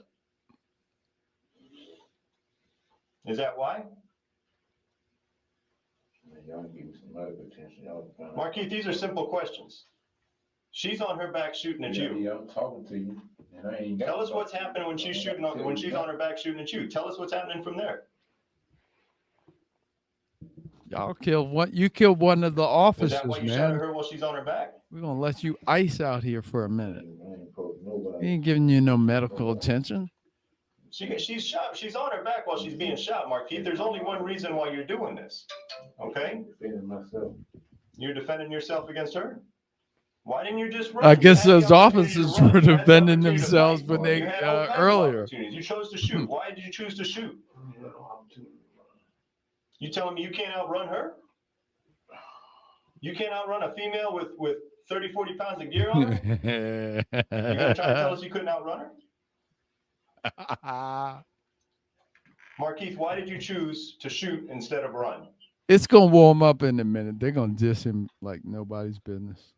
Is that why? Man, y'all give me some medical attention. Markeith, these are simple questions. She's on her back shooting at you. Yeah, I'm talking to you. And I ain't got Tell us what's happening when she's on her back shooting at you. Tell us what's happening from there. Y'all killed one. You killed one of the Is officers, that why you shot man. at her while she's on her back? We're gonna let you ice out here for a minute. He ain't giving you no medical attention. She's shot. She's on her back while she's being shot, Markeith. There's only one reason why you're doing this. Okay? Defending myself. You're defending yourself against her. Why didn't you just run? I guess You had those the opportunity to officers run. were You had the defending opportunity to themselves fight. when they You had all kinds of earlier. opportunities. You chose to shoot. Why did you choose to shoot? You telling me you can't outrun her? You can't outrun a female with 30, 40 pounds of gear on her? You're gonna try to tell us you couldn't outrun her? Markeith, why did you choose to shoot instead of run? It's gonna warm up in a minute. They're gonna diss him like nobody's business.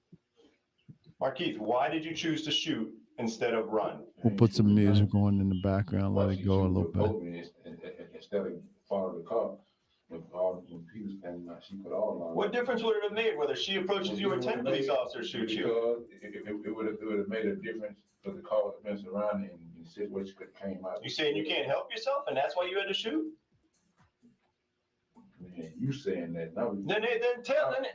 Markeith, why did you choose to shoot instead of run? We'll put some music on in the background, let it go a little bit. Instead of following the car, when people standing out, she put all on. What difference would it have made whether she approaches you or 10 police officers shoot you? Because it would have made a difference for the car to been surrounding and the situation could have came out. You saying you can't help yourself and that's why you had to shoot? Man, you saying that. Then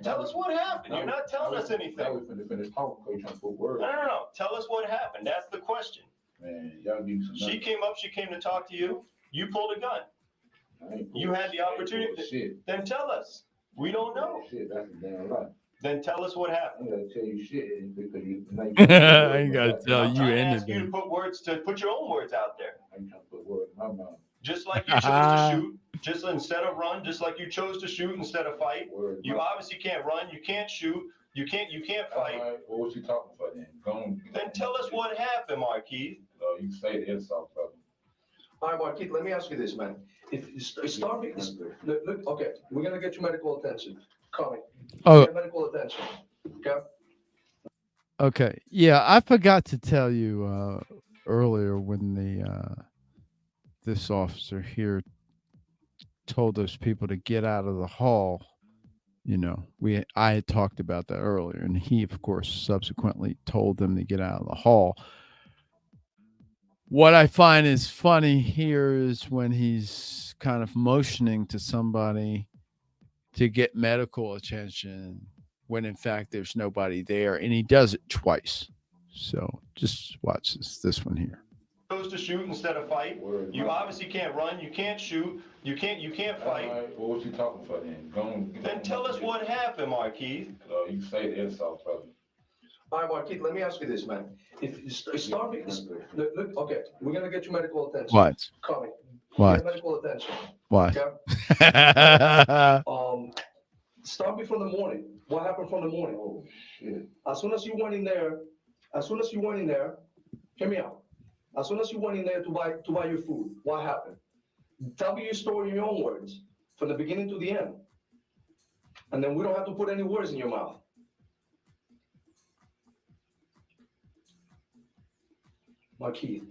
tell us what happened. You're not telling us anything. Now we're finna finish talking because you're trying to put words. No. Tell us what happened. That's the question. Man, y'all give me some. She came to talk to you. You pulled a gun. You had the opportunity. Then tell us. We don't know. Shit, that's a damn lie. Then tell us what I happened. ain't gotta tell you shit because you. I ain't gotta tell I'm you trying to ask you anything. to put your own words out there. I'm trying to put words in my mouth. Just like you chose to shoot, just instead of run, just like you chose to shoot instead of fight. You obviously can't run, you can't shoot, you can't fight. Right, well, what you talking about then? Then tell us what happened, Markeith. You say the insult, brother. All right, Markeith, let me ask you this, man. If start me, look, okay, we're gonna get you medical attention. Coming. Oh. Get medical attention. Okay. Okay. Yeah, I forgot to tell you earlier when this officer here told those people to get out of the hall. You know, I had talked about that earlier, and he, of course, subsequently told them to get out of the hall. What I find is funny here is when he's kind of motioning to somebody to get medical attention when in fact there's nobody there, and he does it twice. So just watch this one here. Chose to shoot instead of fight. You obviously can't run, you can't shoot, you can't fight. Right, well, what you talking about then? Then tell us what happened, Markeith. You say the insult, brother. All right, Markeith, let me ask you this, man. If start me, look, okay, we're gonna get you medical attention. What? Coming. What? Get medical attention. What? Okay? Start me from the morning. What happened from the morning? Oh, shit. As soon as you went in there, hear me out. As soon as you went in there to buy your food, what happened? Tell me your story in your own words, from the beginning to the end. And then we don't have to put any words in your mouth. Markeith,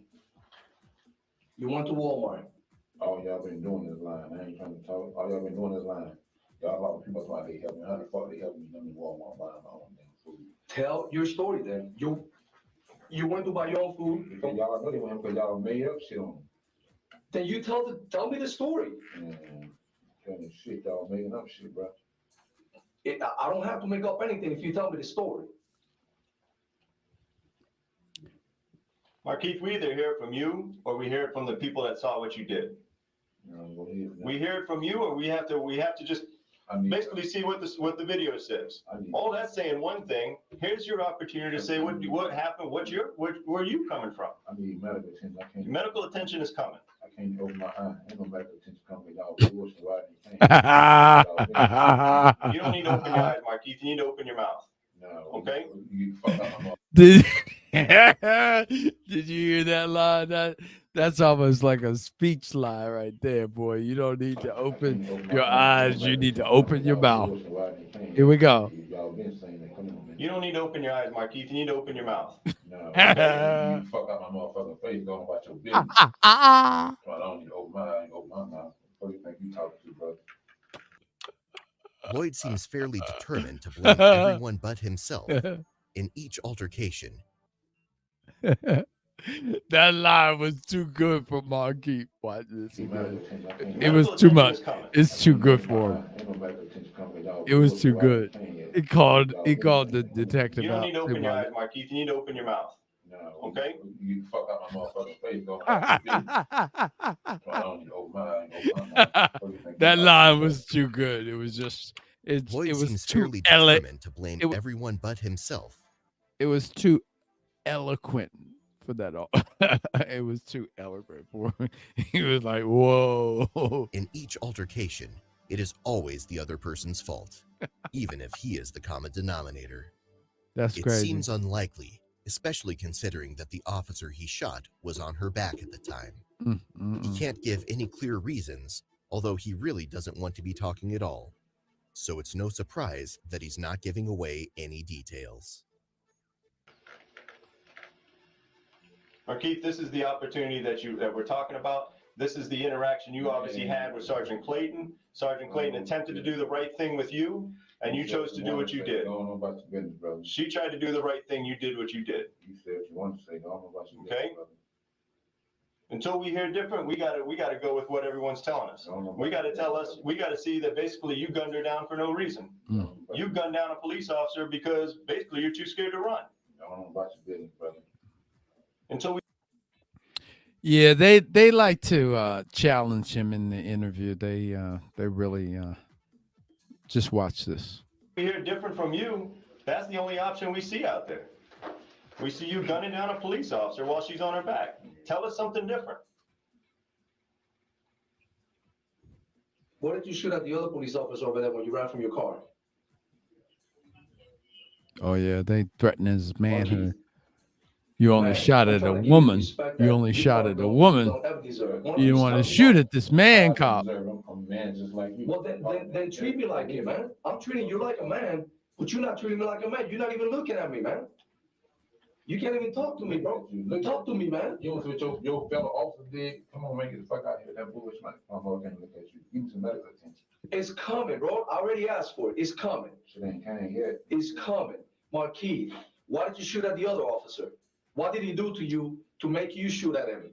you went to Walmart. All y'all been doing this line. I ain't trying to talk. All y'all been doing this line. Y'all a lot of people like they help me. How the fuck they help me? Let me Walmart buying my own damn food. Tell your story then. You went to buy your own food. Because y'all know they went because y'all made up shit on them. Then you tell me the story. Man, tell me shit, y'all making up shit, bro. I don't have to make up anything if you tell me the story. Markeith, we either hear it from you or we hear it from the people that saw what you did. We hear it from you, or we have to just basically see what the video says. All that's saying one thing. Here's your opportunity to say what happened. Where are you coming from? I need medical attention. I can't. Medical attention is coming. I can't open my eye. Ain't no medical attention coming. Y'all bullshit. Why you can't? You don't need to open your eyes, Markeith. You need to open your mouth. No. Okay? You fuck up my mouth. Did you hear that line? That's almost like a speech line right there, boy. You don't need to open your eyes. You need to open your mouth. Here we go. You don't need to open your eyes, Markeith. You need to open your mouth. No. You fuck up my motherfucking face going about your business. I don't need to open my eye, open my mouth. What do you think you talking to, brother? Loyd seems fairly determined to blame everyone but himself in each altercation. That line was too good for Markeith. Watch this again. It was too much. It's too good for him. It was too good. He called the detective You don't out. need to open your eyes, Markeith. You need to open your mouth. No. Okay? You fuck up my motherfucking face going about your business. I don't need to open my eye, open my mouth. What do you think That you line talking was too good. It was just Loyd it was seems too fairly determined to blame everyone but himself. It was too eloquent for that all. It was too eloquent for him. He was like, whoa. In each altercation, it is always the other person's fault, even if he is the common denominator. That's it crazy. Seems unlikely, especially considering that the officer he shot was on her back at the time. He can't give any clear reasons, although he really doesn't want to be talking at all. So it's no surprise that he's not giving away any details. Markeith, this is the opportunity that we're talking about. This is the interaction you obviously had with Sergeant Clayton. Sergeant Clayton attempted to do the right thing with you, and you chose to do what you did. Don't know about your business, brother. She tried to do the right thing. You did what you did. You said what you want to say. Don't know about your Okay? business, brother. Until we hear different, we gotta go with what everyone's telling us. We gotta see that basically you gunned her down for no reason. You gunned down a police officer because basically you're too scared to run. Don't know about your business, brother. Until we Yeah, they like to challenge him in the interview. They really just watch this. hear different from you, that's the only option we see out there. We see you gunning down a police officer while she's on her back. Tell us something different. What did you shoot at the other police officer over there when you ran from your car? Oh yeah, they threaten his manhood. You only shot at a woman. You only shot at a woman. You didn't want to shoot at this man cop. Well, then treat me like it, man. I'm treating you like a man, but you're not treating me like a man. You're not even looking at me, man. You can't even talk to me, bro. Talk to me, man. You know what your fellow officer did? Come on, man, get the fuck out of here. That bullshit, man. I'm not gonna look at you. Give me some medical attention. It's coming, bro. I already asked for it. It's coming. Shit ain't came yet. It's coming. Markeith, why did you shoot at the other officer? What did he do to you to make you shoot at him?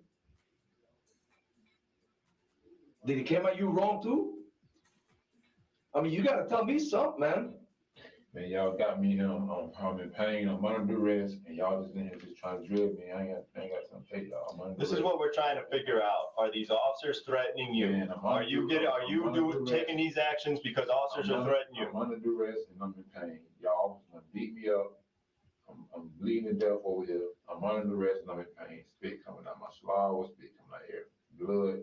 Did he come at you wrong too? I mean, you gotta tell me something, man. Man, y'all got me I'm in pain, I'm under duress, and y'all just in here just trying to drill me. I ain't got something to tell y'all. I'm under This duress. is what we're trying to figure out. Are these officers threatening you? Man, Are you taking these actions because officers are threatening you? I'm under duress and I'm in pain. Y'all gonna beat me up. I'm bleeding to death over here. I'm under duress and I'm in pain. Spit coming out my swallow, spit coming out air, blood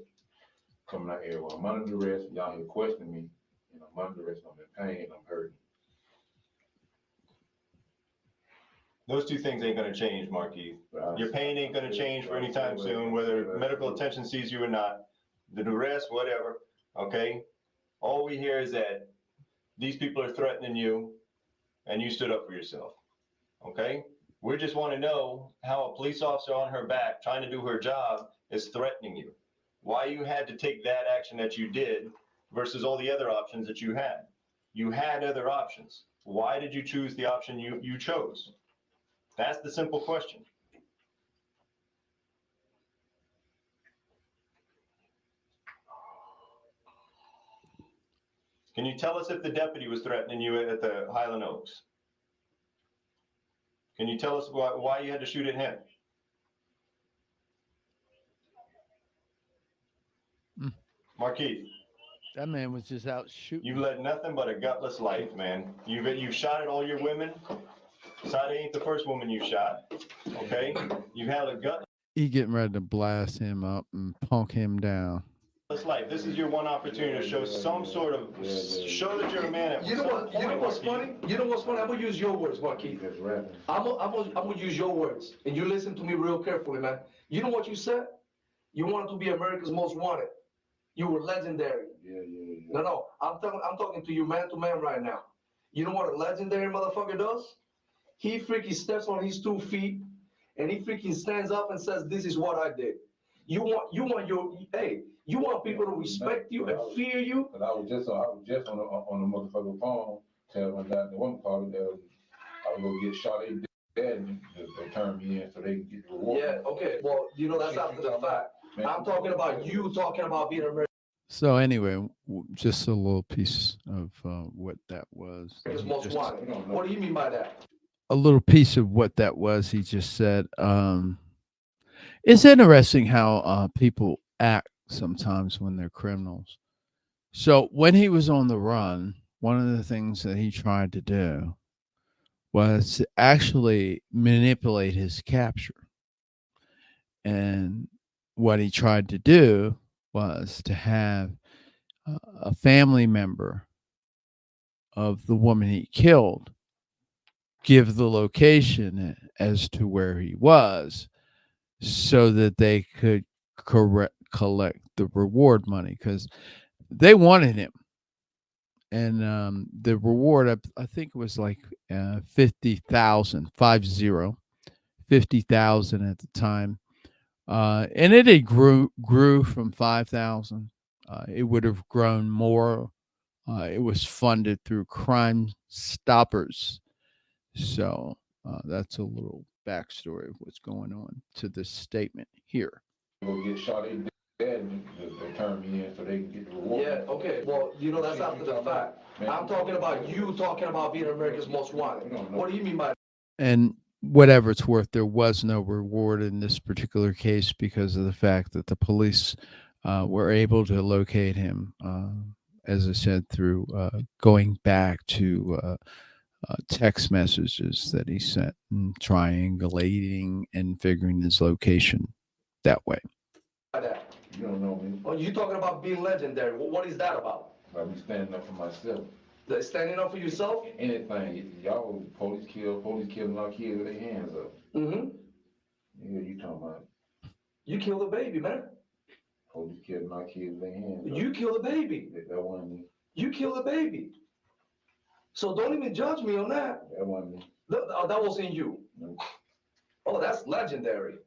coming out air. Well, I'm under duress and y'all here questioning me. And I'm under duress and I'm in pain and I'm hurting. Those two things ain't gonna change, Markeith. Your pain ain't gonna change for any time soon, whether medical attention sees you or not. The duress, whatever, okay? All we hear is that these people are threatening you and you stood up for yourself, okay? We just wanna know how a police officer on her back trying to do her job is threatening you. Why you had to take that action that you did versus all the other options that you had. You had other options. Why did you choose the option you chose? That's the simple question. Can you tell us if the deputy was threatening you at the Highland Oaks? Can you tell us why you had to shoot at him? Markeith, That man was just out shooting. you've led nothing but a gutless life, man. You've shot at all your women. Sade ain't the first woman you shot. Okay? You've had a gutless He getting ready to blast him up and punk him down. life. This is your one opportunity to show some sort of, show that you're a man at You know some what? You know point, what's Markeith. funny? You know what's funny? I'm gonna use your words, Markeith. That's right. I'm gonna use your words, and you listen to me real carefully, man. You know what you said? You wanted to be America's most wanted. You were legendary. Yeah. No, I'm talking to you man to man right now. You know what a legendary motherfucker does? He freaking steps on his 2 feet, and he freaking stands up and says, "This is what I did." You want you want people to respect you and fear you. But I was just on the motherfucking phone telling that the one called I was gonna get shot. They dead, and they turned me in so they can get the reward. Yeah, okay. Well, you know that's after the fact. I'm talking about you talking about being America's So anyway, just a little piece of what that was. most wanted. What do you mean by that? A little piece of what that was. He just said, it's interesting how people act sometimes when they're criminals. So when he was on the run, one of the things that he tried to do was to actually manipulate his capture. And what he tried to do was to have a family member of the woman he killed give the location as to where he was so that they could collect the reward money, because they wanted him. And the reward, I think it was like 50,000, 50,000 at the time. And it grew from 5,000. It would have grown more. It was funded through Crime Stoppers. So that's a little backstory of what's going on to this statement here. Go get shot. They dead, and they turned me in so they can get the reward. Yeah, okay. Well, you know that's after the fact. I'm talking about you talking about being America's most wanted. What do you mean by that? And whatever it's worth, there was no reward in this particular case because of the fact that the police were able to locate him, as I said, through going back to text messages that he sent and triangulating and figuring his location that way. You don't know me. Oh, you talking about being legendary. What is that about? I'm standing up for myself. Standing up for yourself? Anything. Y'all police killing our kids with their hands up. Mm-hmm. Yeah, you talking about. You killed a baby, man. Police killing our kids with their hands up. You killed a baby. That wasn't me. You killed a baby. So don't even judge me on that. That wasn't me. That wasn't you. No. Oh, that's legendary.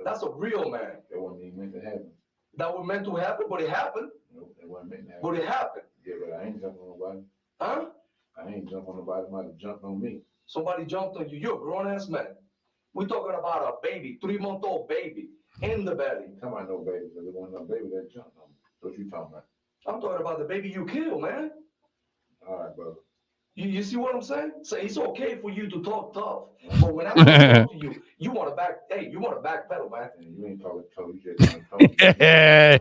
That's a real man. That wasn't even meant to happen. That was meant to happen, but it happened. No, that wasn't meant to happen. But it happened. Yeah, but I ain't jumping on nobody. Huh? I ain't jumping on nobody. Somebody jumped on me. Somebody jumped on you. You're a grown-ass man. We're talking about a baby, 3-month-old baby in the belly. Come on, no baby. There wasn't no baby that jumped on me. What you talking about? I'm talking about the baby you killed, man. All right, brother. You see what I'm saying? So it's okay for you to talk tough, but when I talk to you, you want to backpedal, man. You ain't talking tough. You just talking. I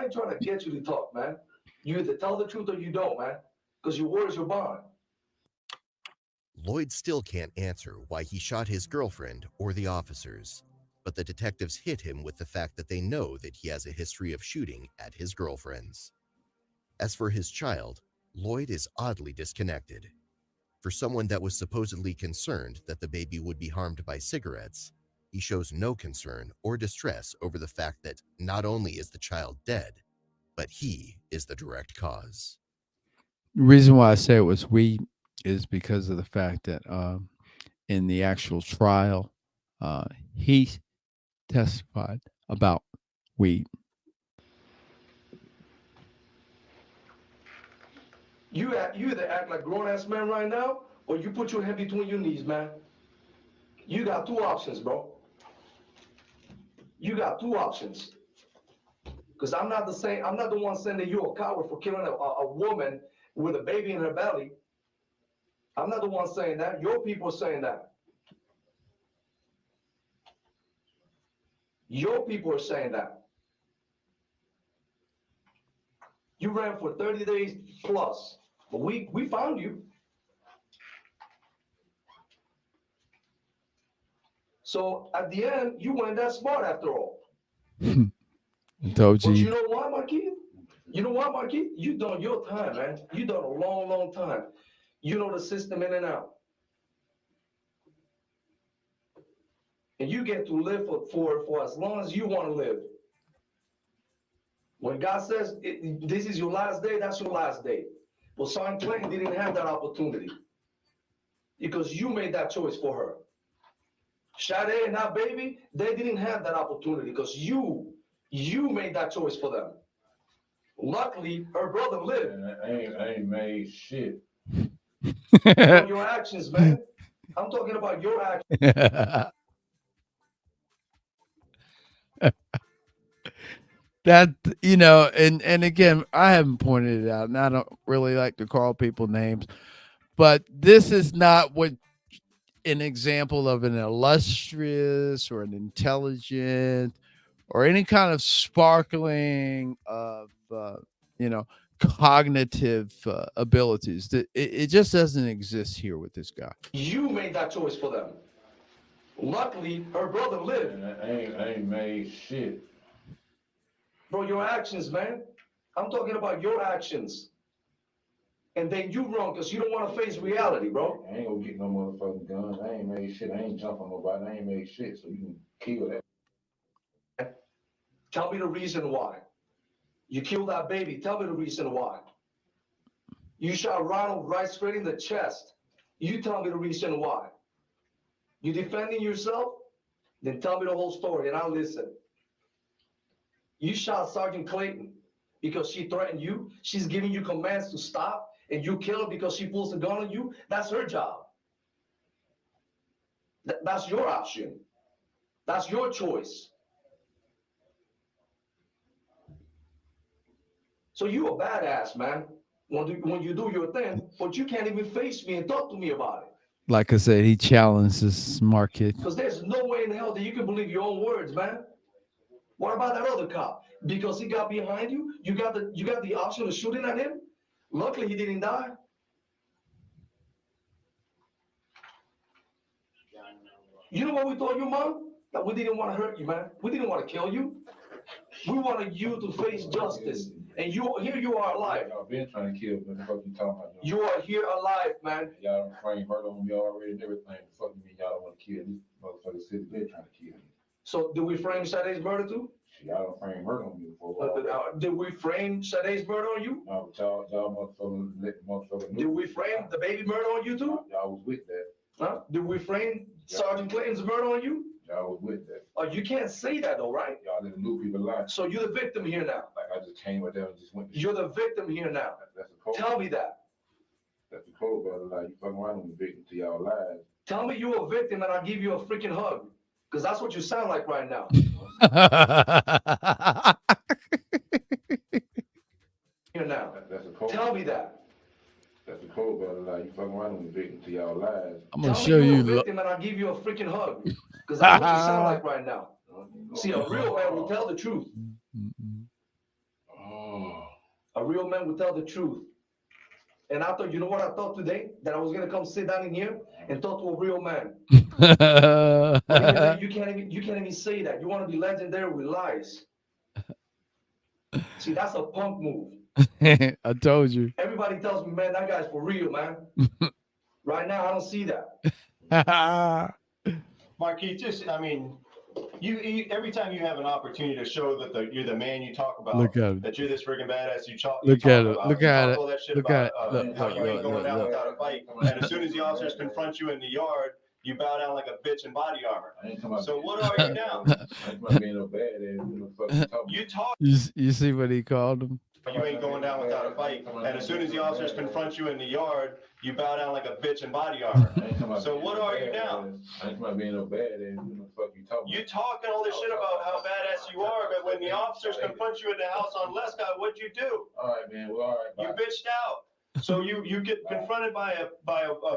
ain't trying to get you to talk, man. You either tell the truth or you don't, man, because your word is your bond. Loyd still can't answer why he shot his girlfriend or the officers, but the detectives hit him with the fact that they know that he has a history of shooting at his girlfriends. As for his child, Loyd is oddly disconnected. For someone that was supposedly concerned that the baby would be harmed by cigarettes, he shows no concern or distress over the fact that not only is the child dead, but he is the direct cause. The reason why I say it was weed is because of the fact that in the actual trial, he testified about weed. You either act like grown-ass man right now, or you put your head between your knees, man. You got 2 options, bro. You got 2 options. Because I'm not the one sending you a coward for killing a woman with a baby in her belly. I'm not the one saying that. Your people are saying that. Your people are saying that. You ran for 30 days plus, but we found you. So at the end, you weren't that smart after all. I told But you you. know what, Markeith? You know what, Markeith? You done your time, man. You done a long, long time. You know the system in and out. And you get to live for as long as you want to live. When God says this is your last day, that's your last day. But Sergeant Clayton didn't have that opportunity because you made that choice for her. Sade and that baby, they didn't have that opportunity because you made that choice for them. Luckily, her brother lived. I ain't made shit. On your actions, man. I'm talking about your actions. That, you know, and again, I haven't pointed it out, and I don't really like to call people names, but this is not what an example of an illustrious or an intelligent or any kind of sparkling of you know, cognitive abilities. It just doesn't exist here with this guy. You made that choice for them. Luckily, her brother lived. I ain't made shit. Bro, your actions, man. I'm talking about your actions. And then you wrong because you don't want to face reality, bro. I ain't gonna get no motherfucking gun. I ain't made shit. I ain't jump on nobody. I ain't made shit. So you can kill that. Tell me the reason why. You killed that baby. Tell me the reason why. You shot Ronald right straight in the chest. You tell me the reason why. You defending yourself? Then tell me the whole story and I'll listen. You shot Sergeant Clayton because she threatened you. She's giving you commands to stop and you kill her because she pulls a gun on you. That's her job. That's your option. That's your choice. So you a badass, man, when you do your thing, but you can't even face me and talk to me about it. Like I said, he challenges Markeith. Because there's no way in hell that you can believe your own words, man. What about that other cop? Because he got behind you, you got the option of shooting at him. Luckily, he didn't die. You know what we told you, Mom? That we didn't want to hurt you, man. We didn't want to kill you. We wanted you to face justice. And here you are alive. Y'all been trying to kill me. What the fuck you talking about? You are here alive, man. Y'all framed murder on me already and everything. The fuck you mean y'all don't want to kill me? Motherfucker city been trying to kill me. So did we frame Sade's murder too? Y'all don't frame murder on me before. Did we frame Sade's murder on you? No, but y'all motherfucker let motherfucker know. Did we frame the baby murder on you too? Y'all was with that. Huh? Did we frame Sergeant Clayton's murder on you? Y'all was with that. Oh, you can't say that though, right? Y'all let the new people lie. So you're the victim here now. Like I just came right there and just went. You're the victim here now. That's a code. Tell me that. That's the code, brother. Like you fucking around with the victim to y'all lies. Tell me you're a victim and I'll give you a freaking hug. Because that's what you sound like right now. Here now. That's a code. Tell me that. That's the code, brother. Like you fucking around with the victim to y'all lies. I'm gonna Tell show me you're you. a victim and I'll give you a freaking hug. Because that's what you sound like right now. See, a real man will tell the truth. Oh. A real man will tell the truth. And I thought, you know what I thought today? That I was gonna come sit down in here and talk to a real man. But you can't even say that. You want to be legendary with lies. See, that's a punk move. I told you. Everybody tells me, man, that guy's for real, man. Right now, I don't see that. Markeith, just, I mean, you every time you have an opportunity to show that you're the man you talk about, Look at it. that you're this friggin' badass, you talk Look about, at it. Look you at talk it. all that shit Look about at it. Look, how look, you ain't look, going look, down look. without a fight, and as soon as the officers confront you in the yard, you bow down like a bitch in body armor. So what are you now? I ain't being no badass. You talk. You see what he called him? You ain't going down without a fight. And as soon as the officers confront you in the yard, you bow down like a bitch in body armor. So what are you now? I ain't about being no bad ass. What the fuck you talking You talking all this shit about how badass you are, but when the officers confront you at the house on Lescott, what'd you do? All right, man. Well, all right. You bitched out. So you get confronted by a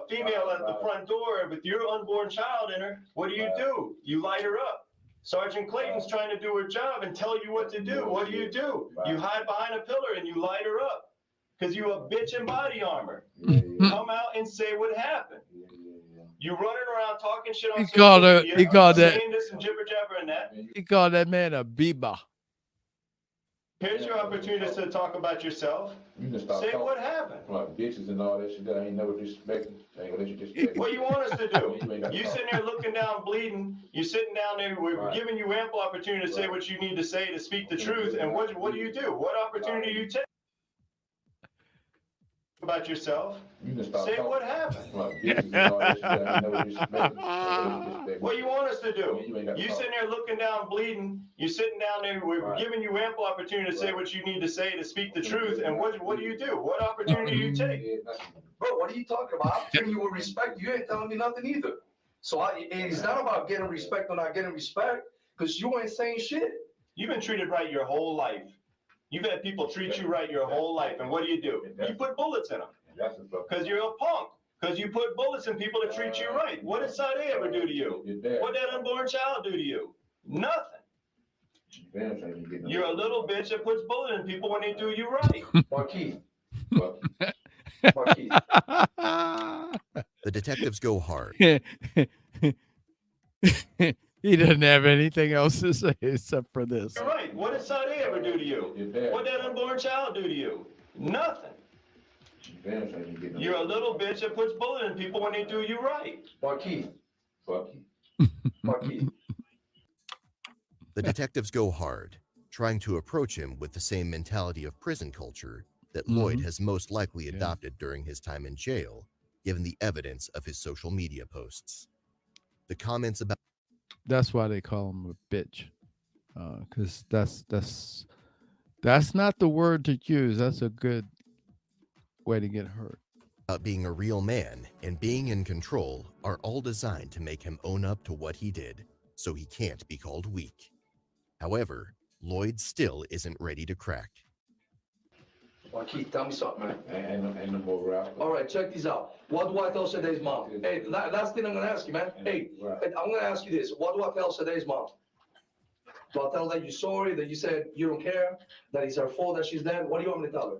female at the front door with your unborn child in her. What do? You light her up. Sergeant Clayton's trying to do her job and tell you what to do. What do? You hide behind a pillar and you light her up because you a bitch in body armor. Come out and say what happened. You running around talking shit on social media, saying this and jibber jabber and that. He called that man a Biba. Here's your opportunity to talk about yourself. Say what happened. Like bitches and all that shit that I ain't never disrespected. I ain't gonna let you disrespect. What you want us to do? You sitting there looking down, bleeding. You sitting down there. We're giving you ample opportunity to say what you need to say to speak the truth. And what do? What opportunity do you take about yourself? Say what happened. Like bitches and all that shit that I ain't never disrespected. What you want us to do? You sitting there looking down, bleeding. You sitting down there. We're giving you ample opportunity to say what you need to say to speak the truth. And what do you do? What opportunity do you take? Bro, what are you talking about? I'm treating you with respect. You ain't telling me nothing either. So it's not about getting respect or not getting respect, because you ain't saying shit. You've been treated right your whole life. You've had people treat you right your whole life. And what do? You put bullets in them. Because you're a punk. Because you put bullets in people to treat you right. What did Sade ever do to you? What did that unborn child do to you? Nothing. You're a little bitch that puts bullets in people when they do you right. Markeith. The detectives go hard. He doesn't have anything else to say except for this. You're right. What did Sade ever do to you? What did that unborn child do to you? Nothing. You're a little bitch that puts bullets in people when they do you right. Markeith. The detectives go hard, trying to approach him with the same mentality of prison culture that Loyd has most likely adopted during his time in jail, given the evidence of his social media posts. The comments about That's why they call him a bitch, because that's not the word to use. That's a good way to get hurt. about being a real man and being in control are all designed to make him own up to what he did, so he can't be called weak. However, Loyd still isn't ready to crack. Markeith, tell me something, man. Ain't no more rap. All right, check these out. What do I tell Sade's mom? Hey, last thing I'm gonna ask you, man. Hey, I'm gonna ask you this. What do I tell Sade's mom? Do I tell her that you're sorry, that you said you don't care, that it's her fault that she's dead? What do you want me to tell her?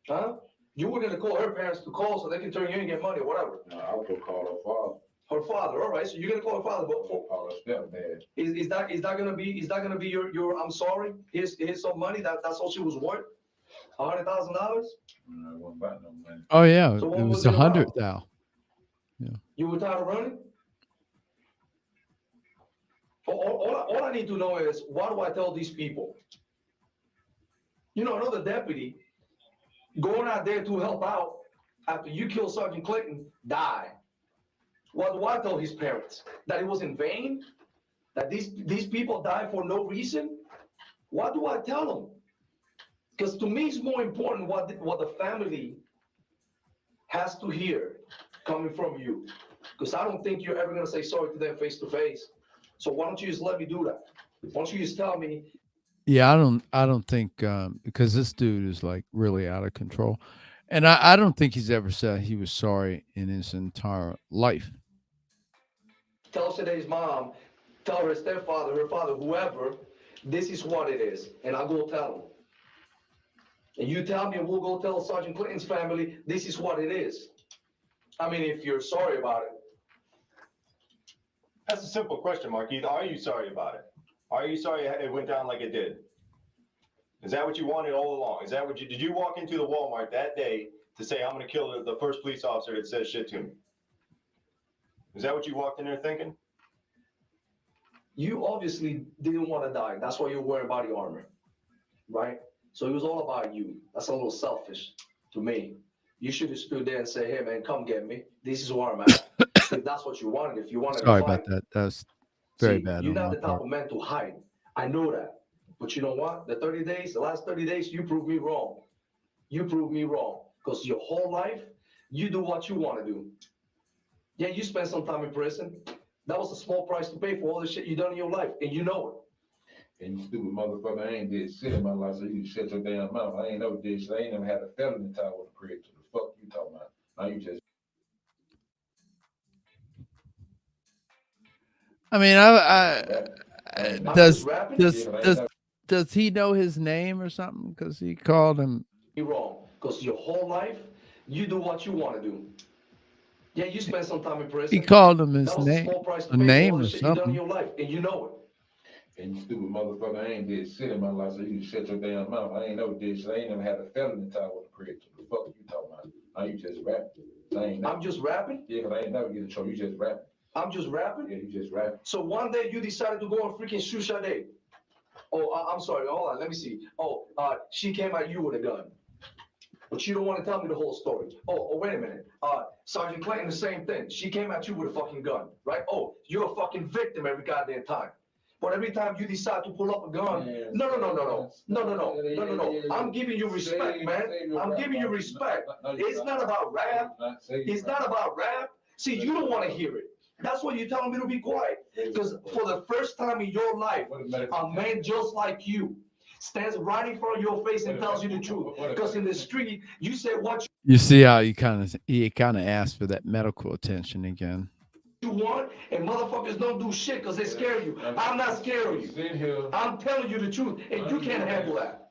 Huh? You were gonna call her parents to call so they can turn you in and get money or whatever. No, I was gonna call her father. Her father, all right. So you're gonna call her father, but Call her stepdad. is that gonna be your I'm sorry? Here's some money. That's all she was worth. $100,000. I wasn't about no money. Oh yeah, So it what was was it about? 100,000. You were tired of running? All I need to know is, what do I tell these people? You know, another deputy going out there to help out after you kill Sergeant Clayton, die. What do I tell his parents? That it was in vain? That these people died for no reason? What do I tell them? Because to me, it's more important what the family has to hear coming from you. Because I don't think you're ever going to say sorry to them face to face. So why don't you just let me do that? Why don't you just tell me? Yeah, I don't think because this dude is like really out of control, and I don't think he's ever said he was sorry in his entire life. Tell Sade's mom, tell her stepfather, her father, whoever, this is what it is, and I'll go tell them. And you tell me, and we'll go tell Sergeant Clayton's family, this is what it is. I mean, if you're sorry about it. That's a simple question, Markeith. Are you sorry about it? Are you sorry it went down like it did? Is that what you wanted all along? Is that what did you walk into the Walmart that day to say, I'm going to kill the first police officer that says shit to me? Is that what you walked in there thinking? You obviously didn't want to die. That's why you're wearing body armor, right? So it was all about you. That's a little selfish to me. You should have stood there and say, hey, man, come get me. This is where I'm at. If that's what you wanted, if you wanted Sorry to fight. about that. That's very bad. You're on not my the type part. of man to hide. I know that. But you know what? The last 30 days, you proved me wrong. You proved me wrong. Because your whole life, you do what you want to do. Yeah, you spent some time in prison. That was a small price to pay for all the shit you done in your life, and you know it. And you stupid motherfucker, I ain't did shit in my life, so you can shut your damn mouth. I ain't never did shit. I ain't never had a felony tie with a crib. So the fuck you talking about? Now you just. I mean, does he know his name or something? Because he called him. You're wrong. Because your whole life, you do what you want to do. Yeah, you spent some time in prison. He called him his that was name, a small price to a pay name for all or the shit you done in something. your life, and you know it. And you stupid motherfucker, I ain't did shit in my life, so you can shut your damn mouth. I ain't never did shit. I ain't never had a felony tie with a crib. So the fuck you talking about? Now you just rapping. I'm just rapping? Yeah, because I ain't never get in trouble. You just rapping. I'm just rapping? Yeah, you just rapping. So one day you decided to go on freaking Shusha Day. Oh, I'm sorry. Hold on. Let me see. Oh, she came at you with a gun. But you don't want to tell me the whole story. Oh, wait a minute. Sergeant Clayton, the same thing. She came at you with a fucking gun, right? Oh, you're a fucking victim every goddamn time. But every time you decide to pull up a gun, no. I'm giving you respect, man. I'm giving you respect. It's not about rap. It's not about rap. See, you don't want to hear it. That's why you're telling me to be quiet. Because for the first time in your life, a man just like you stands right in front of your face and tells you the truth. Because in the street, you say what You see how he kind of asked for that medical attention again. you want, and motherfuckers don't do shit because they scare you. I'm not scaring you. I'm telling you the truth, and you can't handle that.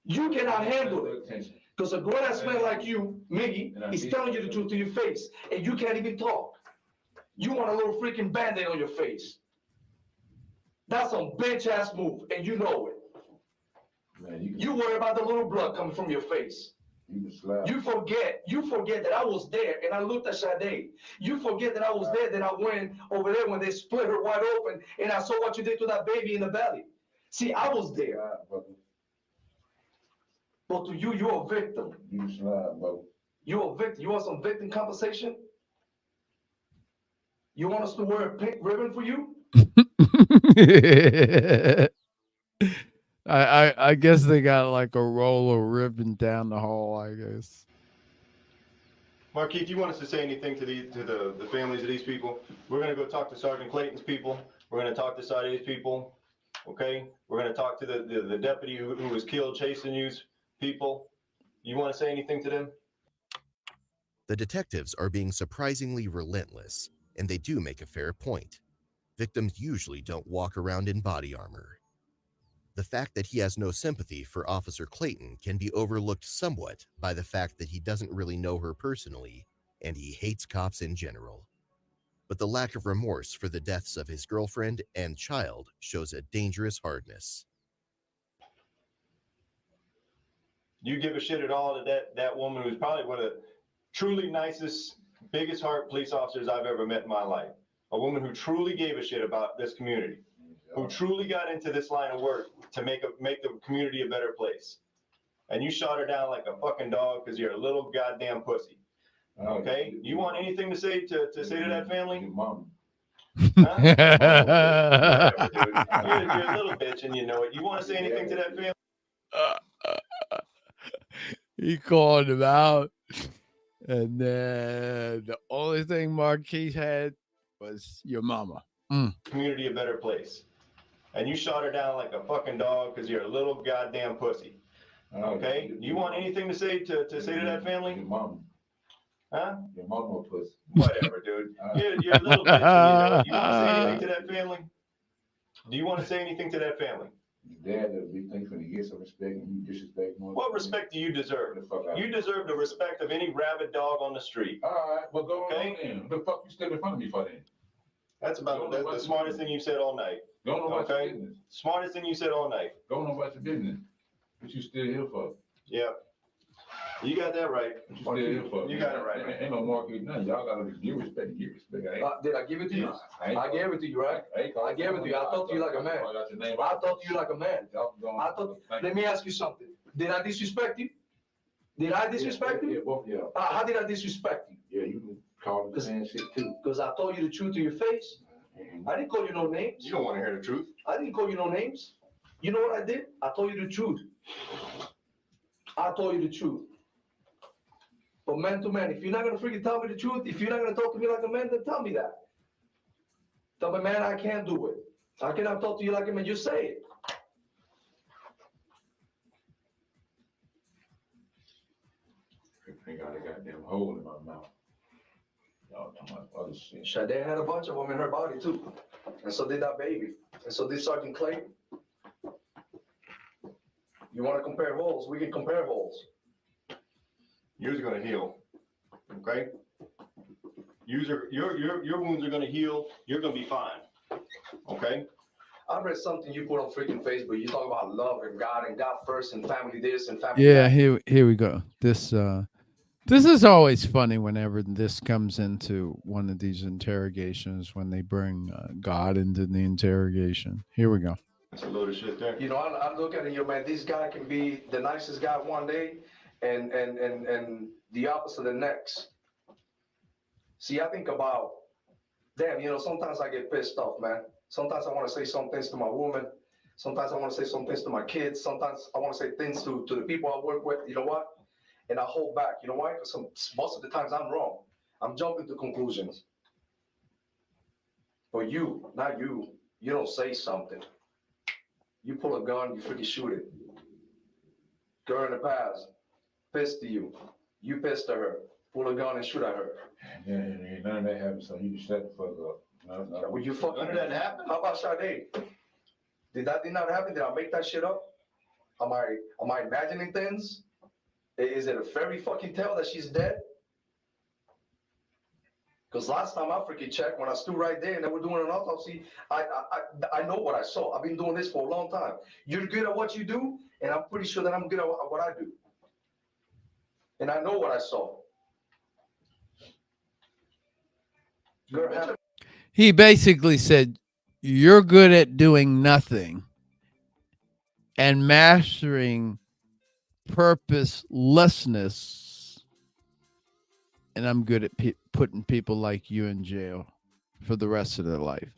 You cannot handle it. Because a grown-ass man like you, Miggy, is telling you the truth to your face, and you can't even talk. You want a little freaking Band-Aid on your face. That's some bitch-ass move, and you know it. Man, you worry about the little blood coming from your face. You forget that I was there and I looked at Sade. You forget that I was there, that I went over there when they split her wide open and I saw what you did to that baby in the belly. See, I was there. But to you, you're a victim. You're a victim. You want some victim compensation? You want us to wear a pink ribbon for you? I guess they got like a roll of ribbon down the hall, I guess. Markeith, you want us to say anything to the families of these people? We're going to go talk to Sergeant Clayton's people. We're going to talk to Sade's people. Okay? We're going to talk to the deputy who was killed chasing you's people. You want to say anything to them? The detectives are being surprisingly relentless, and they do make a fair point. Victims usually don't walk around in body armor. The fact that he has no sympathy for Officer Clayton can be overlooked somewhat by the fact that he doesn't really know her personally, and he hates cops in general. But the lack of remorse for the deaths of his girlfriend and child shows a dangerous hardness. You give a shit at all to that woman who's probably one of the truly nicest, biggest heart police officers I've ever met in my life. A woman who truly gave a shit about this community, who truly got into this line of work to make the community a better place. And you shot her down like a fucking dog because you're a little goddamn pussy. Okay? You want anything to say to that family? Your mom. Huh? Whatever, dude. You're a little bitch and you know it. You want to say anything to that family? He called him out. And then the only thing Markeith had was your mama. Community a better place. And you shot her down like a fucking dog because you're a little goddamn pussy. Okay? You want anything to say to that family? Your mom. Huh? Your mama pussy. Whatever, dude. You're a little bitch and you know it. You want to say anything to that family? Do you want to say anything to that family? Dad, that big thing when he gets some respect and you disrespect more. What respect do you deserve? You deserve the respect of any rabid dog on the street. All right, well go on then. The fuck you stood in front of me for then? That's about the smartest thing you said all night. Go on about your business. Smartest thing you said all night. Go on about your business. What you still here for? Yeah. You got that right. What you still here for? You got it right, man. Ain't no Markeith nothing. Y'all gotta give respect. Did I give it to you? I gave it to you, right? I gave it to you. I talked to you like a man. I talked to you like a man. Let me ask you something. Did I disrespect you? Did I disrespect you? Yeah, both of y'all. How did I disrespect you? Yeah, you called the same shit too. Because I told you the truth to your face. I didn't call you no names. You don't want to hear the truth. I didn't call you no names. You know what I did? I told you the truth. I told you the truth. But man to man, if you're not gonna freaking tell me the truth, if you're not gonna talk to me like a man, then tell me that. Tell me, man, I can't do it. I cannot talk to you like a man. Just say it. I got a goddamn hole in my mouth. Y'all talking about other shit. Sade had a bunch of them in her body too. And so did that baby. And so did Sergeant Clayton. You wanna compare holes? We can compare holes. Yours are gonna heal, okay? Your wounds are gonna heal, you're gonna be fine, okay? I read something you put on freaking Facebook. You talk about love and God first and family this and family Yeah, that. here we go. This is always funny whenever this comes into one of these interrogations when they bring God into the interrogation. Here we go. That's a load of shit there. You know, I look at it, you know, man, this guy can be the nicest guy one day and the opposite the next. See, I think about, damn, you know, sometimes I get pissed off, man. Sometimes I want to say some things to my woman. Sometimes I want to say some things to my kids. Sometimes I want to say things to the people I work with. You know what? And I hold back. You know why? Because most of the times I'm wrong. I'm jumping to conclusions. But you, not you, you don't say something. You pull a gun, you freaking shoot it. Girl in the past, pissed to you. You pissed to her. Pull a gun and shoot at her. Yeah, none of that happened, so you just shut the fuck up. No. Would you fucking? None of that happened? How about Sade? Did not happen? Did I make that shit up? Am I imagining things? Is it a fairy fucking tale that she's dead? Because last time I freaking checked, when I stood right there and they were doing an autopsy, I know what I saw. I've been doing this for a long time. You're good at what you do, and I'm pretty sure that I'm good at what I do. And I know what I saw. Girl, He basically said, "You're good at doing nothing and mastering purposelessness, and I'm good at putting people like you in jail for the rest of their life."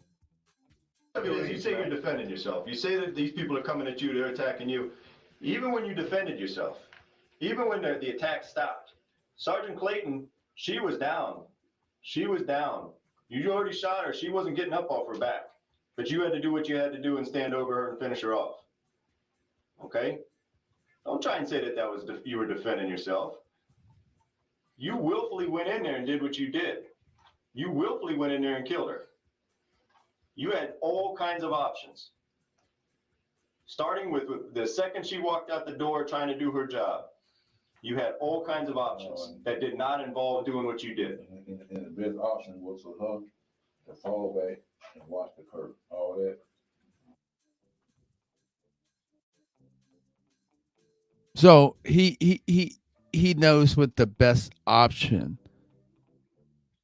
I mean, you say you're defending yourself. You say that these people are coming at you, they're attacking you. Even when you defended yourself, even when the attack stopped, Sergeant Clayton, she was down. She was down. You already shot her. She wasn't getting up off her back. But you had to do what you had to do and stand over her and finish her off. Okay? Don't try and say that was you were defending yourself. You willfully went in there and did what you did. You willfully went in there and killed her. You had all kinds of options. Starting with the second she walked out the door trying to do her job, you had all kinds of options that did not involve doing what you did. And the best option was for her to fall back and watch the curve. All that. So he knows what the best option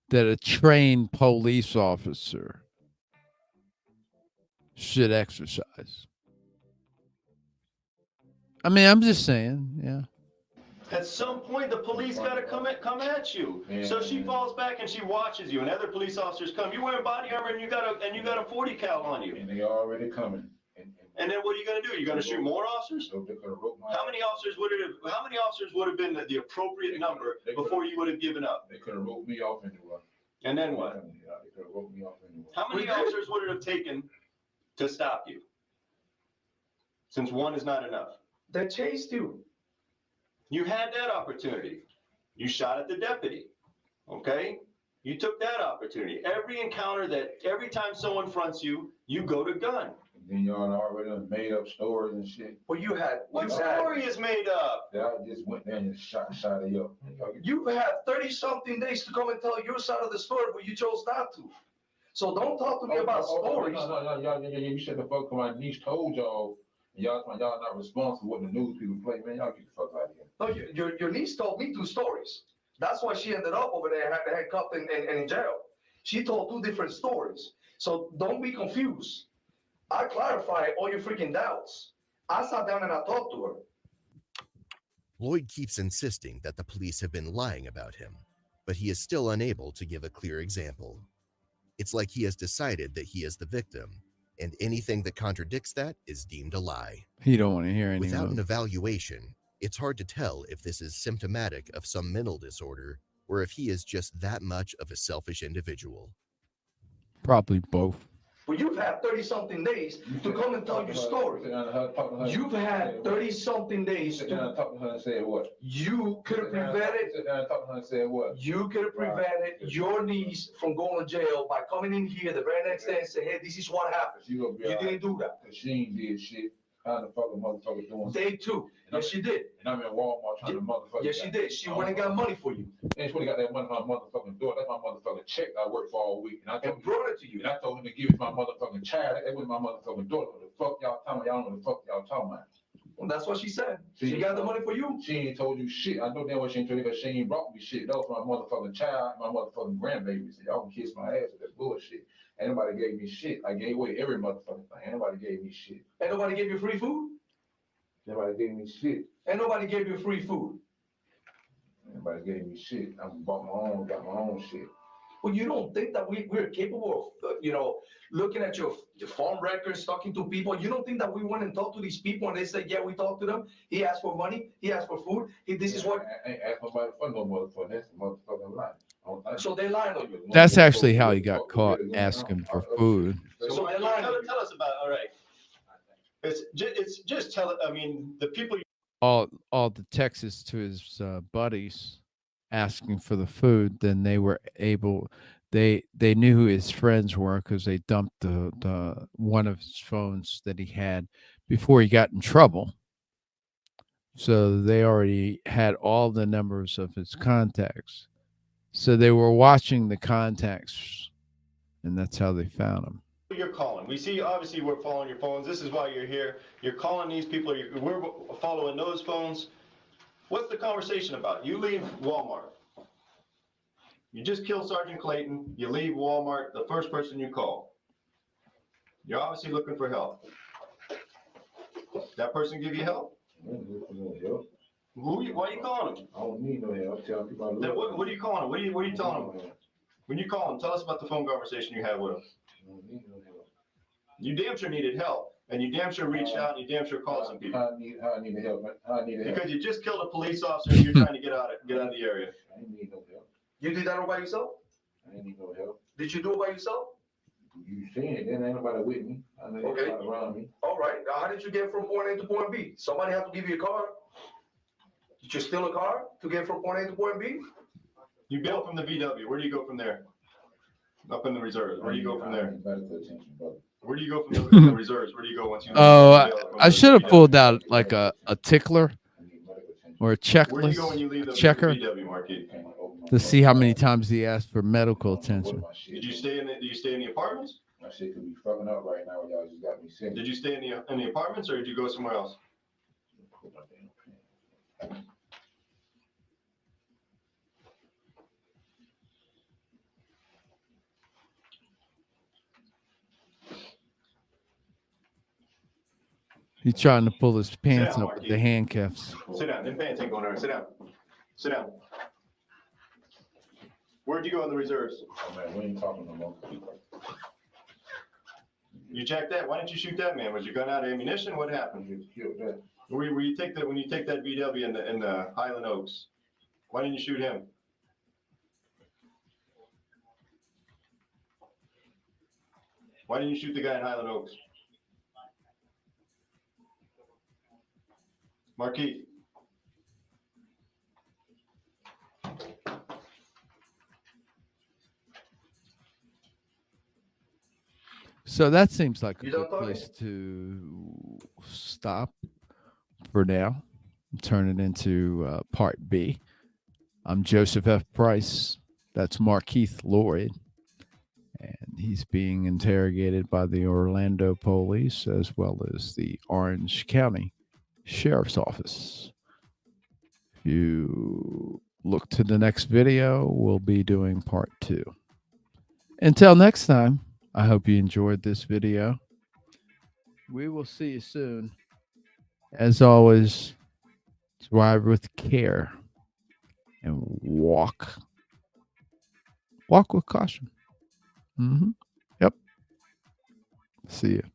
that a trained police officer should exercise. I mean, I'm just saying, yeah. At some point, the police got to come at you. So she falls back and she watches you, and other police officers come. You're wearing body armor, and you got a 40 cal on you. And they already coming. And then what are you going to do? You're going to shoot more officers? How many officers would have been the appropriate number before you would have given up? They could have roped me off anyway. And then what? They could have roped me off anyway. How many officers would it have taken to stop you? Since one is not enough. they chased you. You had that opportunity. You shot at the deputy. Okay? You took that opportunity. Every time someone fronts you, you go to gun. And then y'all already made up stories and shit. Well, you had. What story is made up? That I just went there and shot it up. You had 30-something days to come and tell your side of the story, but you chose not to. So don't talk to me about stories. No, you shut the fuck up. My niece told y'all. Y'all not responsible for what the news people play. Man, y'all get the fuck out of here. No, your niece told me 2 stories. That's why she ended up over there handcuffed and in jail. She told 2 different stories. So don't be confused. I clarified all your freaking doubts. I sat down and I talked to her. Loyd keeps insisting that the police have been lying about him, but he is still unable to give a clear example. It's like he has decided that he is the victim, and anything that contradicts that is deemed a lie. He don't want to hear any Without of an it. evaluation, it's hard to tell if this is symptomatic of some mental disorder or if he is just that much of a selfish individual. Probably both. Well, you've had 30-something days to come and tell your story. You've had 30-something days Sit down and to... talk to her and say what? You could have prevented... Sit down and talk to her and say what? You could have prevented your niece from going to jail by coming in here the very next day and say, hey, this is what happened. You didn't do that. Cause she ain't did shit. How the fuck a motherfucker doing? Day two. Yes, she did. And I'm in Walmart trying to motherfucker. Yes, she did. She went and got money for you. And she went and got that money from my motherfucking door. That's my motherfucking check I worked for all week. And I And brought it to you. And I told him to give it to my motherfucking child. That was my motherfucking daughter. What the fuck y'all talking about? Y'all know what the fuck y'all talking about. Well, that's what she said. She got the money for you. She ain't told you shit. I know damn well she ain't told you because she ain't brought me shit. That was my motherfucking child, my motherfucking grandbaby. So y'all can kiss my ass with that bullshit. Ain't nobody gave me shit. I gave away every motherfucking thing. Ain't nobody gave me shit. Ain't nobody gave you free food? Nobody gave me shit. Ain't nobody gave you free food. Nobody gave me shit. I bought my own, got my own shit. Well, you don't think that we're capable of, looking at your phone records, talking to people? You don't think that we went and talked to these people and they said, yeah, we talked to them. He asked for money. He asked for food. This is what. I ain't asked nobody for no motherfucker. That's a motherfucking lie. So they lied on you. That's actually how he got caught asking for food. So they lied on you. Tell us about, all right. It's just tell, I mean, the people. All the texts to his buddies asking for the food, then they were able, they knew who his friends were because they dumped the one of his phones that he had before he got in trouble. So they already had all the numbers of his contacts. So they were watching the contacts, and that's how they found him. You're calling. We see, obviously, we're following your phones. This is why you're here. You're calling these people. We're following those phones. What's the conversation about? You leave Walmart. You just killed Sergeant Clayton. You leave Walmart. The first person you call. You're obviously looking for help. That person give you help? Why are you calling him? I don't need no help. Tell people Then what are you calling him? What are you telling him? When you call him, tell us about the phone conversation you had with him. I don't need no help. You damn sure needed help, and you damn sure reached out, and you damn sure called some people. How I need the help, man. How I need the help. Because you just killed a police officer, and you're trying to get out of the area. I ain't need no help. You did that all by yourself? I ain't need no help. Did you do it by yourself? You saying it, then ain't nobody with me. I know Okay. nobody around me. All right. Now, how did you get from point A to point B? Somebody had to give you a car. Did you steal a car to get from point A to point B? You bail from the VW. Where do you go from there? Up in the reserves. Where do you go from there? Where do you go from the reserves? Where do you go once you? Oh, I should have pulled out like a tickler or a Where do you go checklist, when you leave a the checker, VW, Markeith? to see how many times he asked for medical attention. Did you stay in the? Do you stay in the apartments? My shit could be fucking up right now. Y'all just got me sick. Did you stay in the apartments, or did you go somewhere else? He's trying to pull his pants down, up with Markeith. the handcuffs. Sit down. Them pants ain't going nowhere. Sit down. Sit down. Where'd you go in the reserves? Oh man, we ain't talking no more. You jacked that. Why didn't you shoot that man? Was your gun out of ammunition? What happened? You just killed that. Where you take that when you take that VW in the Highland Oaks? Why didn't you shoot him? Why didn't you shoot the guy in Highland Oaks? Markeith. So that seems like a You done good talking? place to stop for now. Turn it into part B. I'm Joseph F. Price. That's Markeith Loyd. And he's being interrogated by the Orlando police as well as the Orange County Sheriff's Office. If you look to the next video, we'll be doing part 2. Until next time, I hope you enjoyed this video. We will see you soon. As always, drive with care and walk with caution. Yep. See you.